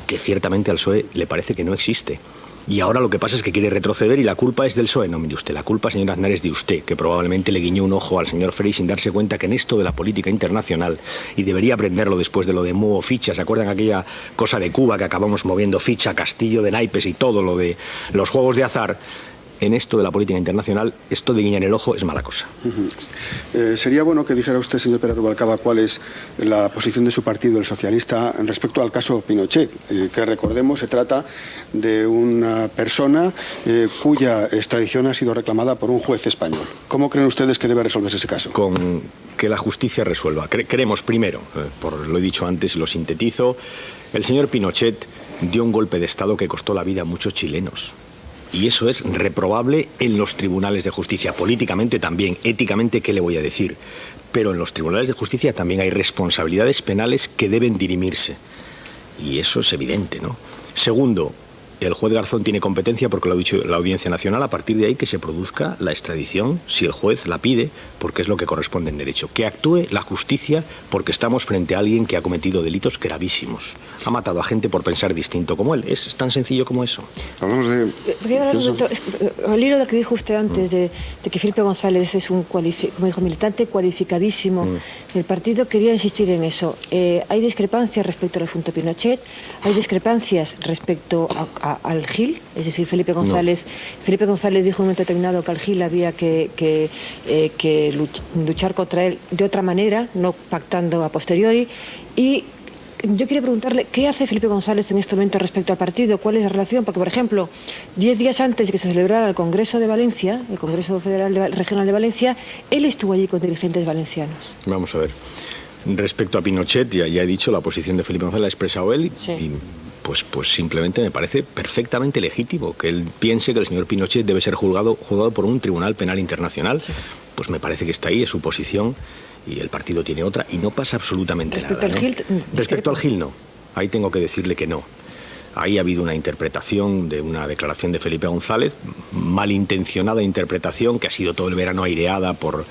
que ciertamente al PSOE le parece que no existe. Y ahora lo que pasa es que quiere retroceder y la culpa es del PSOE. No, mire usted, la culpa, señor Aznar, es de usted, que probablemente le guiñó un ojo al señor Frey sin darse cuenta que en esto de la política internacional, y debería aprenderlo después de lo de muevo ficha, ¿se acuerdan aquella cosa de Cuba que acabamos moviendo ficha, castillo de naipes y todo lo de los juegos de azar? En esto de la política internacional, esto de guiñar el ojo es mala cosa. Sería bueno que dijera usted, señor Pérez Rubalcaba, cuál es la posición de su partido, el socialista, en respecto al caso Pinochet, que recordemos se trata de una persona cuya extradición ha sido reclamada por un juez español. ¿Cómo creen ustedes que debe resolverse ese caso? Con que la justicia resuelva. Creemos primero, lo he dicho antes y lo sintetizo, el señor Pinochet dio un golpe de Estado que costó la vida a muchos chilenos. Y eso es reprobable en los tribunales de justicia, políticamente también, éticamente, ¿qué le voy a decir? Pero en los tribunales de justicia también hay responsabilidades penales que deben dirimirse. Y eso es evidente, ¿no? Segundo, el juez Garzón tiene competencia porque lo ha dicho la Audiencia Nacional, a partir de ahí que se produzca la extradición, si el juez la pide, porque es lo que corresponde en derecho. Que actúe la justicia porque estamos frente a alguien que ha cometido delitos gravísimos. Ha matado a gente por pensar distinto como él. Es tan sencillo como eso. Hablamos de... Al hilo de lo que dijo usted antes, de que Felipe González es un como dijo, militante cualificadísimo del partido, quería insistir en eso. Hay discrepancias respecto al asunto Pinochet, hay discrepancias respecto al GIL, es decir, Felipe González dijo en un momento determinado que al GIL había que luchar contra él de otra manera, no pactando a posteriori. Y yo quería preguntarle, ¿qué hace Felipe González en este momento respecto al partido? ¿Cuál es la relación? Porque, por ejemplo, 10 días antes de que se celebrara el Congreso de Valencia, el Congreso Federal Regional de Valencia, él estuvo allí con dirigentes valencianos. Vamos a ver. Respecto a Pinochet, ya he dicho, la posición de Felipe González la ha expresado él, sí. Y pues simplemente me parece perfectamente legítimo que él piense que el señor Pinochet debe ser juzgado por un tribunal penal internacional. Sí. Pues me parece que está ahí, es su posición, y el partido tiene otra, y no pasa absolutamente nada. Respecto al GIL, no. Ahí tengo que decirle que no. Ahí ha habido una interpretación de una declaración de Felipe González, malintencionada interpretación que ha sido todo el verano aireada por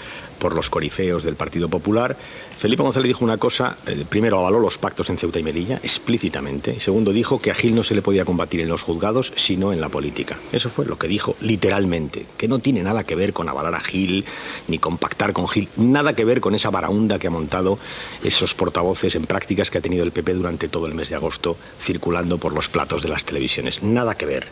los corifeos del Partido Popular. Felipe González dijo una cosa, primero avaló los pactos en Ceuta y Melilla, explícitamente, y segundo dijo que a Gil no se le podía combatir en los juzgados, sino en la política. Eso fue lo que dijo literalmente, que no tiene nada que ver con avalar a Gil, ni con pactar con Gil, nada que ver con esa baraúnda que ha montado esos portavoces en prácticas que ha tenido el PP durante todo el mes de agosto, circulando por los platos de las televisiones. Nada que ver.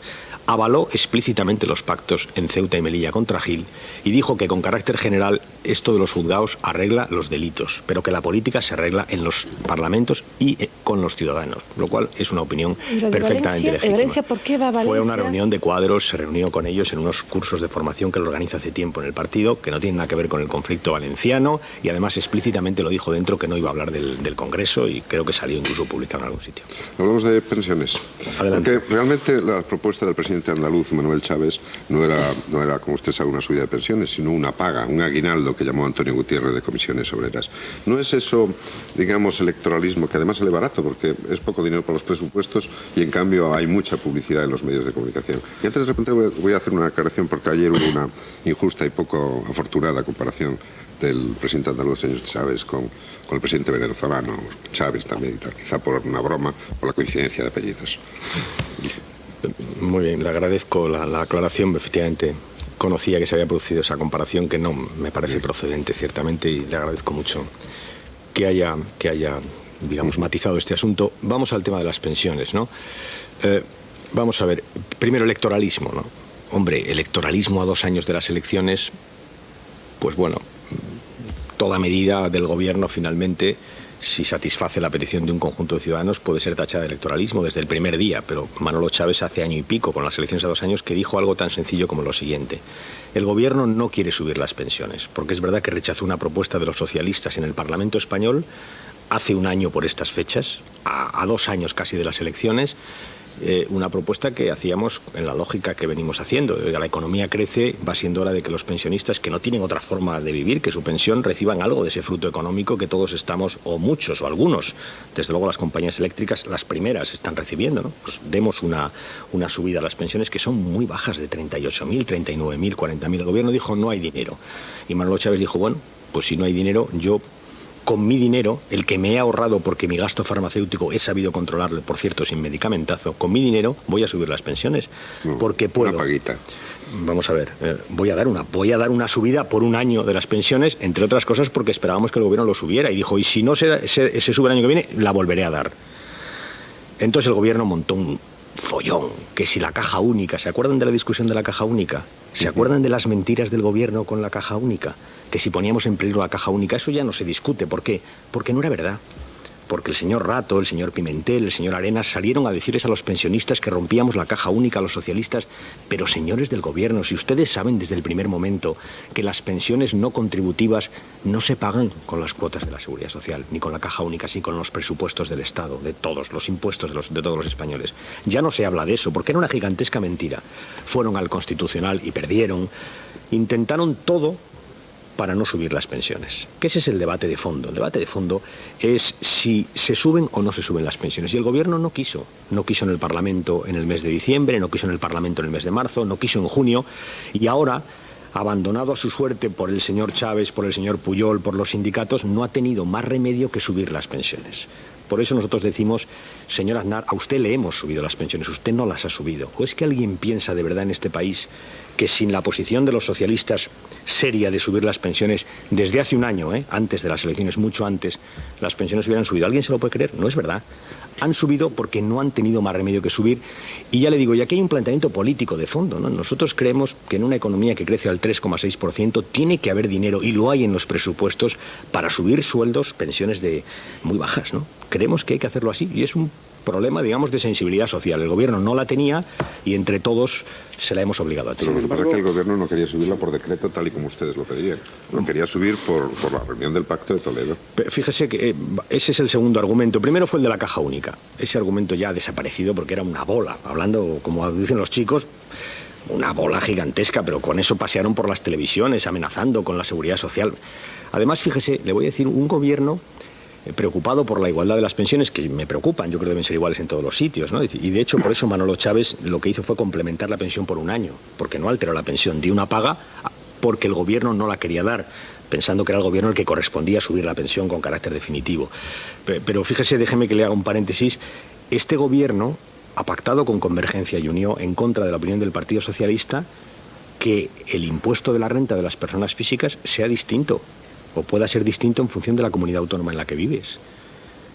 Avaló explícitamente los pactos en Ceuta y Melilla contra Gil y dijo que con carácter general esto de los juzgados arregla los delitos, pero que la política se arregla en los parlamentos y con los ciudadanos, lo cual es una opinión perfectamente legítima. Valencia, ¿por qué va a Valencia? Fue una reunión de cuadros, se reunió con ellos en unos cursos de formación que lo organiza hace tiempo en el partido, que no tienen nada que ver con el conflicto valenciano, y además explícitamente lo dijo dentro que no iba a hablar del Congreso, y creo que salió incluso publicado en algún sitio. Hablamos de pensiones. Adelante. Porque realmente la propuesta del presidente andaluz, Manuel Chávez, no era, como usted sabe, una subida de pensiones, sino una paga, un aguinaldo que llamó Antonio Gutiérrez de Comisiones Obreras. ¿No es eso, digamos, electoralismo, que además sale barato, porque es poco dinero para los presupuestos y en cambio hay mucha publicidad en los medios de comunicación? Y antes de repente voy a hacer una aclaración, porque ayer hubo una injusta y poco afortunada comparación del presidente andaluz, señor Chávez, con el presidente venezolano, Chávez también y tal, quizá por una broma, por la coincidencia de apellidos. Muy bien, le agradezco la aclaración. Efectivamente, conocía que se había producido esa comparación, que no me parece procedente, ciertamente, y le agradezco mucho que haya digamos, matizado este asunto. Vamos al tema de las pensiones, ¿no? Vamos a ver, primero electoralismo, ¿no? Hombre, electoralismo a 2 años de las elecciones, pues bueno, toda medida del gobierno finalmente, si satisface la petición de un conjunto de ciudadanos, puede ser tachada de electoralismo desde el primer día, pero Manolo Chávez hace año y pico, con las elecciones de 2 años, que dijo algo tan sencillo como lo siguiente: el gobierno no quiere subir las pensiones, porque es verdad que rechazó una propuesta de los socialistas en el Parlamento español hace 1 año por estas fechas, a 2 años casi de las elecciones, una propuesta que hacíamos en la lógica que venimos haciendo. La economía crece, va siendo hora de que los pensionistas, que no tienen otra forma de vivir que su pensión, reciban algo de ese fruto económico que todos estamos, o muchos, o algunos, desde luego las compañías eléctricas, las primeras, están recibiendo, ¿no? Pues demos una subida a las pensiones que son muy bajas, de 38.000, 39.000, 40.000. El gobierno dijo no hay dinero. Y Manolo Chávez dijo, bueno, pues si no hay dinero, yo con mi dinero, el que me he ahorrado porque mi gasto farmacéutico he sabido controlarlo, por cierto, sin medicamentazo, con mi dinero voy a subir las pensiones. Porque puedo. Una paguita. Vamos a ver, voy a dar una subida por un año de las pensiones, entre otras cosas porque esperábamos que el gobierno lo subiera, y dijo, y si no se sube el año que viene, la volveré a dar. Entonces el gobierno montó un follón, que si la caja única, ¿se acuerdan de la discusión de la caja única? ¿Se acuerdan de las mentiras del gobierno con la caja única? Que si poníamos en peligro la caja única, eso ya no se discute. ¿Por qué? Porque no era verdad. Porque el señor Rato, el señor Pimentel, el señor Arenas salieron a decirles a los pensionistas que rompíamos la caja única a los socialistas. Pero señores del gobierno, si ustedes saben desde el primer momento que las pensiones no contributivas no se pagan con las cuotas de la Seguridad Social, ni con la caja única, sino con los presupuestos del Estado, de todos los impuestos de todos los españoles. Ya no se habla de eso, porque era una gigantesca mentira. Fueron al Constitucional y perdieron. Intentaron todo para no subir las pensiones. Que ese es el debate de fondo. El debate de fondo es si se suben o no se suben las pensiones. Y el gobierno no quiso. No quiso en el Parlamento en el mes de diciembre, no quiso en el Parlamento en el mes de marzo, no quiso en junio. Y ahora, abandonado a su suerte por el señor Chávez, por el señor Pujol, por los sindicatos, no ha tenido más remedio que subir las pensiones. Por eso nosotros decimos, señor Aznar, a usted le hemos subido las pensiones, usted no las ha subido. ¿O es que alguien piensa de verdad en este país que sin la posición de los socialistas seria de subir las pensiones desde hace un año, antes de las elecciones, mucho antes, las pensiones hubieran subido? ¿Alguien se lo puede creer? No es verdad. Han subido porque no han tenido más remedio que subir. Y ya le digo, y aquí hay un planteamiento político de fondo, ¿no? Nosotros creemos que en una economía que crece al 3,6% tiene que haber dinero, y lo hay en los presupuestos, para subir sueldos, pensiones de muy bajas, ¿no? Creemos que hay que hacerlo así, y es un problema, digamos, de sensibilidad social. El gobierno no la tenía y entre todos se la hemos obligado a tener. Lo que pasa es que el gobierno no quería subirla por decreto tal y como ustedes lo pedían. Lo quería subir por la reunión del Pacto de Toledo. Fíjese que ese es el segundo argumento. Primero fue el de la caja única. Ese argumento ya ha desaparecido porque era una bola. Hablando, como dicen los chicos, una bola gigantesca, pero con eso pasearon por las televisiones amenazando con la seguridad social. Además, fíjese, le voy a decir, un gobierno preocupado por la igualdad de las pensiones, que me preocupan, yo creo que deben ser iguales en todos los sitios, ¿no? Y de hecho por eso Manolo Chávez lo que hizo fue complementar la pensión por un año, porque no alteró la pensión, dio una paga porque el gobierno no la quería dar, pensando que era el gobierno el que correspondía a subir la pensión con carácter definitivo. Pero fíjese, déjeme que le haga un paréntesis, este gobierno ha pactado con Convergencia y Unió, en contra de la opinión del Partido Socialista, que el impuesto de la renta de las personas físicas sea distinto, o pueda ser distinto en función de la comunidad autónoma en la que vives.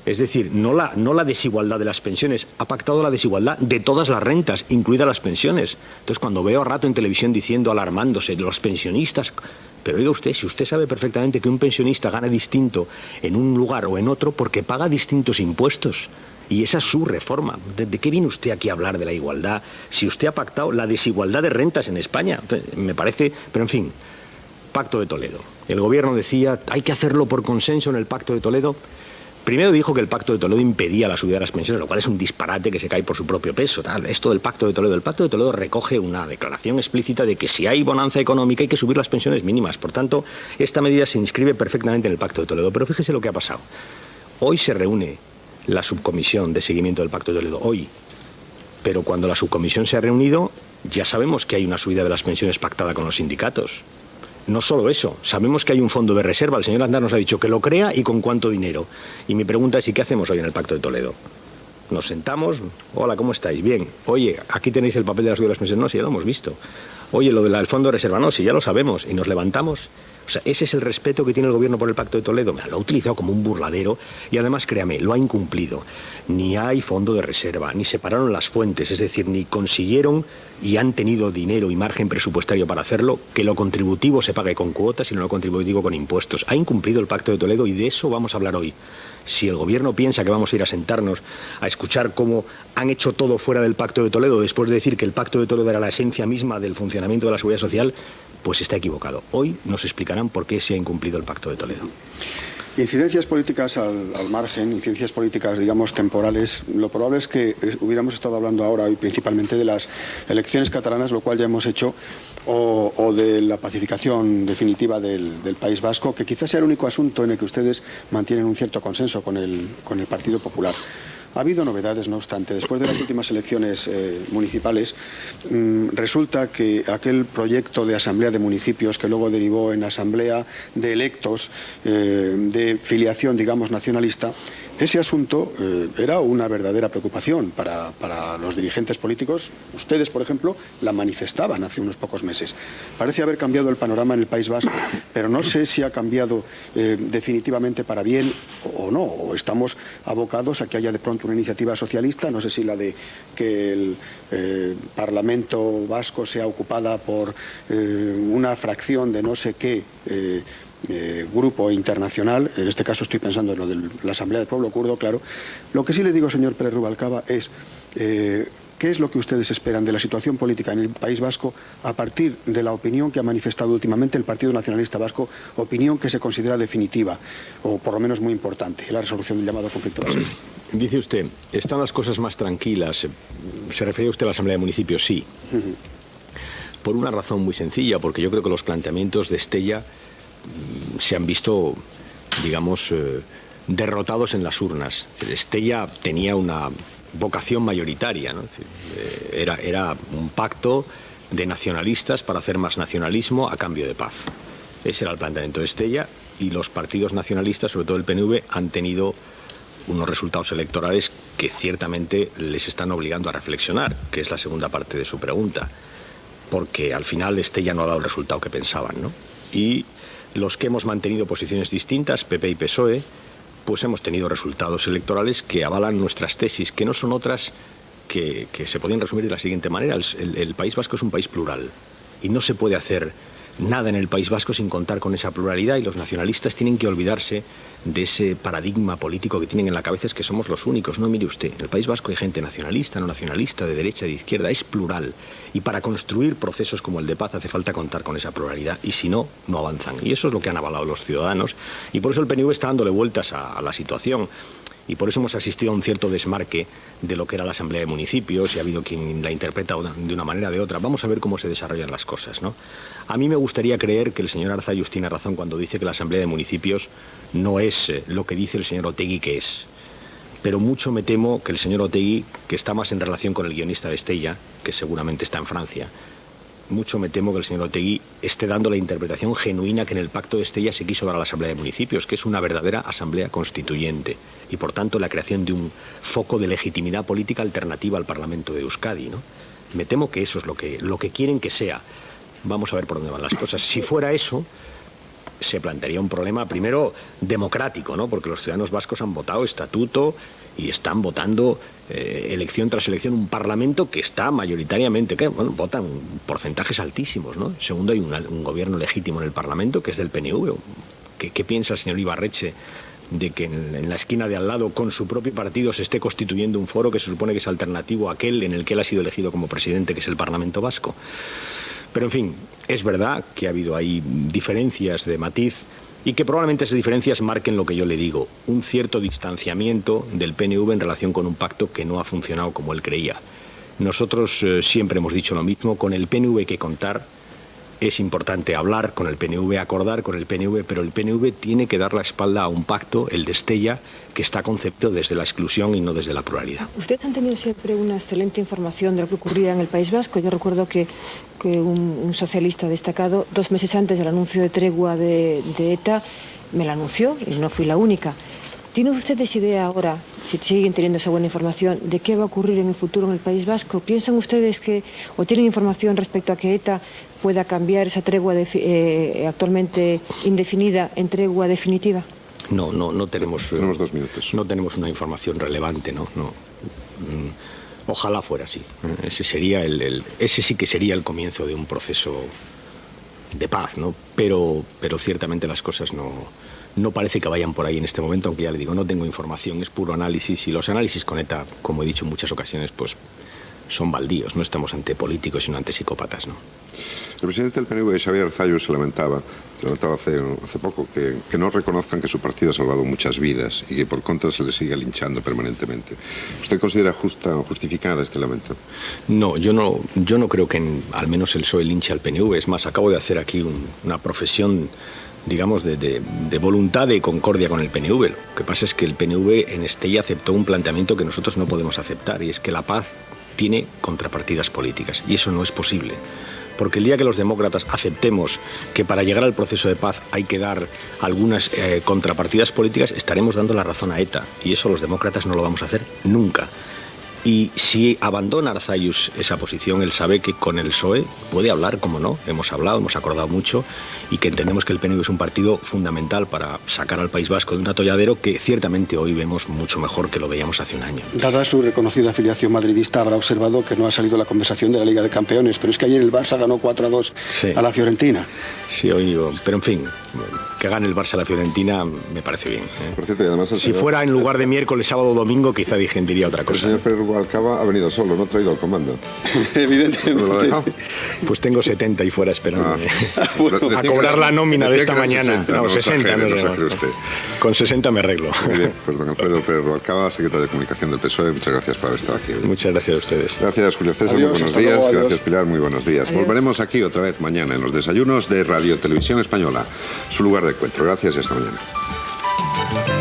Es decir, no la desigualdad de las pensiones, ha pactado la desigualdad de todas las rentas, incluidas las pensiones. Entonces, cuando veo a rato en televisión diciendo, alarmándose, los pensionistas... Pero oiga usted, si usted sabe perfectamente que un pensionista gana distinto en un lugar o en otro porque paga distintos impuestos, y esa es su reforma. ¿De qué viene usted aquí a hablar de la igualdad si usted ha pactado la desigualdad de rentas en España? Entonces, me parece... Pero en fin, Pacto de Toledo. El gobierno decía, hay que hacerlo por consenso en el Pacto de Toledo. Primero dijo que el Pacto de Toledo impedía la subida de las pensiones, lo cual es un disparate que se cae por su propio peso. Esto del Pacto de Toledo. El Pacto de Toledo recoge una declaración explícita de que si hay bonanza económica hay que subir las pensiones mínimas. Por tanto, esta medida se inscribe perfectamente en el Pacto de Toledo. Pero fíjese lo que ha pasado. Hoy se reúne la subcomisión de seguimiento del Pacto de Toledo. Hoy. Pero cuando la subcomisión se ha reunido, ya sabemos que hay una subida de las pensiones pactada con los sindicatos. No solo eso, sabemos que hay un fondo de reserva. El señor Aznar nos ha dicho que lo crea y con cuánto dinero. Y mi pregunta es, ¿y qué hacemos hoy en el Pacto de Toledo? Nos sentamos, hola, ¿cómo estáis? Bien. Oye, aquí tenéis el papel de la subida de las pensiones. No, si ya lo hemos visto. Oye, lo del fondo de reserva, no, si ya lo sabemos. Y nos levantamos. O sea, ese es el respeto que tiene el gobierno por el Pacto de Toledo. Lo ha utilizado como un burladero y además, créame, lo ha incumplido. Ni hay fondo de reserva, ni separaron las fuentes, es decir, ni consiguieron y han tenido dinero y margen presupuestario para hacerlo, que lo contributivo se pague con cuotas y no lo contributivo con impuestos. Ha incumplido el Pacto de Toledo y de eso vamos a hablar hoy. Si el gobierno piensa que vamos a ir a sentarnos a escuchar cómo han hecho todo fuera del Pacto de Toledo, después de decir que el Pacto de Toledo era la esencia misma del funcionamiento de la seguridad social, pues está equivocado. Hoy nos explicarán por qué se ha incumplido el Pacto de Toledo. Incidencias políticas al margen, incidencias políticas, digamos, temporales. Lo probable es que hubiéramos estado hablando ahora y principalmente de las elecciones catalanas, lo cual ya hemos hecho, o de la pacificación definitiva del País Vasco, que quizás sea el único asunto en el que ustedes mantienen un cierto consenso con el Partido Popular. Ha habido novedades, no obstante. Después de las últimas elecciones municipales, resulta que aquel proyecto de asamblea de municipios que luego derivó en asamblea de electos de filiación, digamos, nacionalista, ese asunto era una verdadera preocupación para los dirigentes políticos. Ustedes, por ejemplo, la manifestaban hace unos pocos meses. Parece haber cambiado el panorama en el País Vasco, pero no sé si ha cambiado definitivamente para bien o no. O estamos abocados a que haya de pronto una iniciativa socialista, no sé si la de que el Parlamento vasco sea ocupada por una fracción de no sé qué grupo internacional. En este caso estoy pensando en lo de la Asamblea del Pueblo Kurdo, claro. Lo que sí le digo, señor Pérez Rubalcaba, es ¿qué es lo que ustedes esperan de la situación política en el País Vasco a partir de la opinión que ha manifestado últimamente el Partido Nacionalista Vasco, opinión que se considera definitiva o por lo menos muy importante, la resolución del llamado conflicto vasco? Dice usted, ¿están las cosas más tranquilas? ¿Se refiere usted a la Asamblea de Municipios? Sí. Por una razón muy sencilla, porque yo creo que los planteamientos de Estella se han visto, digamos, derrotados en las urnas. Estella tenía una vocación mayoritaria, ¿no? Era un pacto de nacionalistas para hacer más nacionalismo a cambio de paz. Ese era el planteamiento de Estella, y los partidos nacionalistas, sobre todo el PNV, han tenido unos resultados electorales que ciertamente les están obligando a reflexionar, que es la segunda parte de su pregunta, porque al final Estella no ha dado el resultado que pensaban, ¿no? Y los que hemos mantenido posiciones distintas, PP y PSOE, pues hemos tenido resultados electorales que avalan nuestras tesis, que no son otras que se pueden resumir de la siguiente manera. El País Vasco es un país plural y no se puede hacer nada en el País Vasco sin contar con esa pluralidad, y los nacionalistas tienen que olvidarse de ese paradigma político que tienen en la cabeza, es que somos los únicos. No, mire usted, en el País Vasco hay gente nacionalista, no nacionalista, de derecha, de izquierda, es plural, y para construir procesos como el de paz hace falta contar con esa pluralidad, y si no, no avanzan. Y eso es lo que han avalado los ciudadanos, y por eso el PNV está dándole vueltas a la situación. Y por eso hemos asistido a un cierto desmarque de lo que era la Asamblea de Municipios, y ha habido quien la interpreta de una manera o de otra. Vamos a ver cómo se desarrollan las cosas, ¿no? A mí me gustaría creer que el señor Arzallus tiene razón cuando dice que la Asamblea de Municipios no es lo que dice el señor Otegi que es. Pero mucho me temo que el señor Otegi, que está más en relación con el guionista de Estella, que seguramente está en Francia, mucho me temo que el señor Otegi esté dando la interpretación genuina que en el pacto de Estella se quiso dar a la Asamblea de Municipios, que es una verdadera asamblea constituyente, y por tanto la creación de un foco de legitimidad política alternativa al Parlamento de Euskadi, ¿no? Me temo que eso es lo que quieren que sea. Vamos a ver por dónde van las cosas. Si fuera eso, se plantearía un problema primero democrático, ¿no? Porque los ciudadanos vascos han votado estatuto y están votando elección tras elección un parlamento que está mayoritariamente, bueno, votan porcentajes altísimos, ¿no? Segundo, hay un gobierno legítimo en el parlamento que es del PNV. ¿Qué piensa el señor Ibarretxe de que en la esquina de al lado, con su propio partido, se esté constituyendo un foro que se supone que es alternativo a aquel en el que él ha sido elegido como presidente, que es el Parlamento Vasco? Pero en fin, es verdad que ha habido ahí diferencias de matiz, y que probablemente esas diferencias marquen lo que yo le digo, un cierto distanciamiento del PNV en relación con un pacto que no ha funcionado como él creía. Nosotros siempre hemos dicho lo mismo, con el PNV hay que contar, es importante hablar con el PNV, acordar con el PNV, pero el PNV tiene que dar la espalda a un pacto, el de Estella, que está concebido desde la exclusión y no desde la pluralidad. Ustedes han tenido siempre una excelente información de lo que ocurría en el País Vasco. Yo recuerdo que un socialista destacado, 2 meses antes del anuncio de tregua de ETA, me lo anunció, y no fui la única. ¿Tienen ustedes idea ahora, si siguen teniendo esa buena información, de qué va a ocurrir en el futuro en el País Vasco? ¿Piensan ustedes o tienen información respecto a que ETA pueda cambiar esa tregua actualmente indefinida en tregua definitiva? No tenemos... Tenemos 2 minutos. No tenemos una información relevante, ¿no? Ojalá fuera así. Ese sí que sería el comienzo de un proceso de paz, ¿no? Pero ciertamente las cosas no parece que vayan por ahí en este momento, aunque ya le digo, no tengo información, es puro análisis, y los análisis con ETA, como he dicho en muchas ocasiones, pues son baldíos, no estamos ante políticos sino ante psicópatas, ¿no? El presidente del PNV, Xabier Arzallus, se lamentaba hace poco que no reconozcan que su partido ha salvado muchas vidas y que por contra se le sigue linchando permanentemente. ¿Usted considera justificada este lamento? No, yo no creo que al menos el PSOE linche al PNV. Es más, acabo de hacer aquí una profesión digamos, de voluntad de concordia con el PNV. Lo que pasa es que el PNV en Estella aceptó un planteamiento que nosotros no podemos aceptar, y es que la paz tiene contrapartidas políticas, y eso no es posible. Porque el día que los demócratas aceptemos que para llegar al proceso de paz hay que dar algunas contrapartidas políticas, estaremos dando la razón a ETA, y eso los demócratas no lo vamos a hacer nunca. Y si abandona Arzayus esa posición, él sabe que con el PSOE puede hablar, como no, hemos hablado, hemos acordado mucho, y que entendemos que el PNV es un partido fundamental para sacar al País Vasco de un atolladero que ciertamente hoy vemos mucho mejor que lo veíamos hace un año. Dada su reconocida afiliación madridista, habrá observado que no ha salido la conversación de la Liga de Campeones, pero es que ayer el Barça ganó 4-2 a la Fiorentina. Sí, pero en fin, que gane el Barça a la Fiorentina me parece bien. Por cierto, y además si fuera en lugar de miércoles, sábado o domingo, quizá diría otra cosa. El señor Pérez Rubalcaba ha venido solo, no ha traído al comando. Evidentemente. ¿Lo ha dejado? Pues tengo 70 y fuera esperándome Bueno, a cobrar la nómina de esta mañana. 60, no, 60 no me exagere arreglo. usted. Con 60 me arreglo. Muy bien, pues don Alfredo Pérez Rubalcaba, secretario de Comunicación del PSOE, muchas gracias por haber estado aquí. Muchas gracias a ustedes. Gracias, Julio César, Adiós, muy buenos hasta días. luego, adiós. Gracias, Pilar, muy buenos días. Adiós. Volveremos aquí otra vez mañana en los desayunos de Radio Televisión Española, su lugar de encuentro. Gracias y hasta mañana.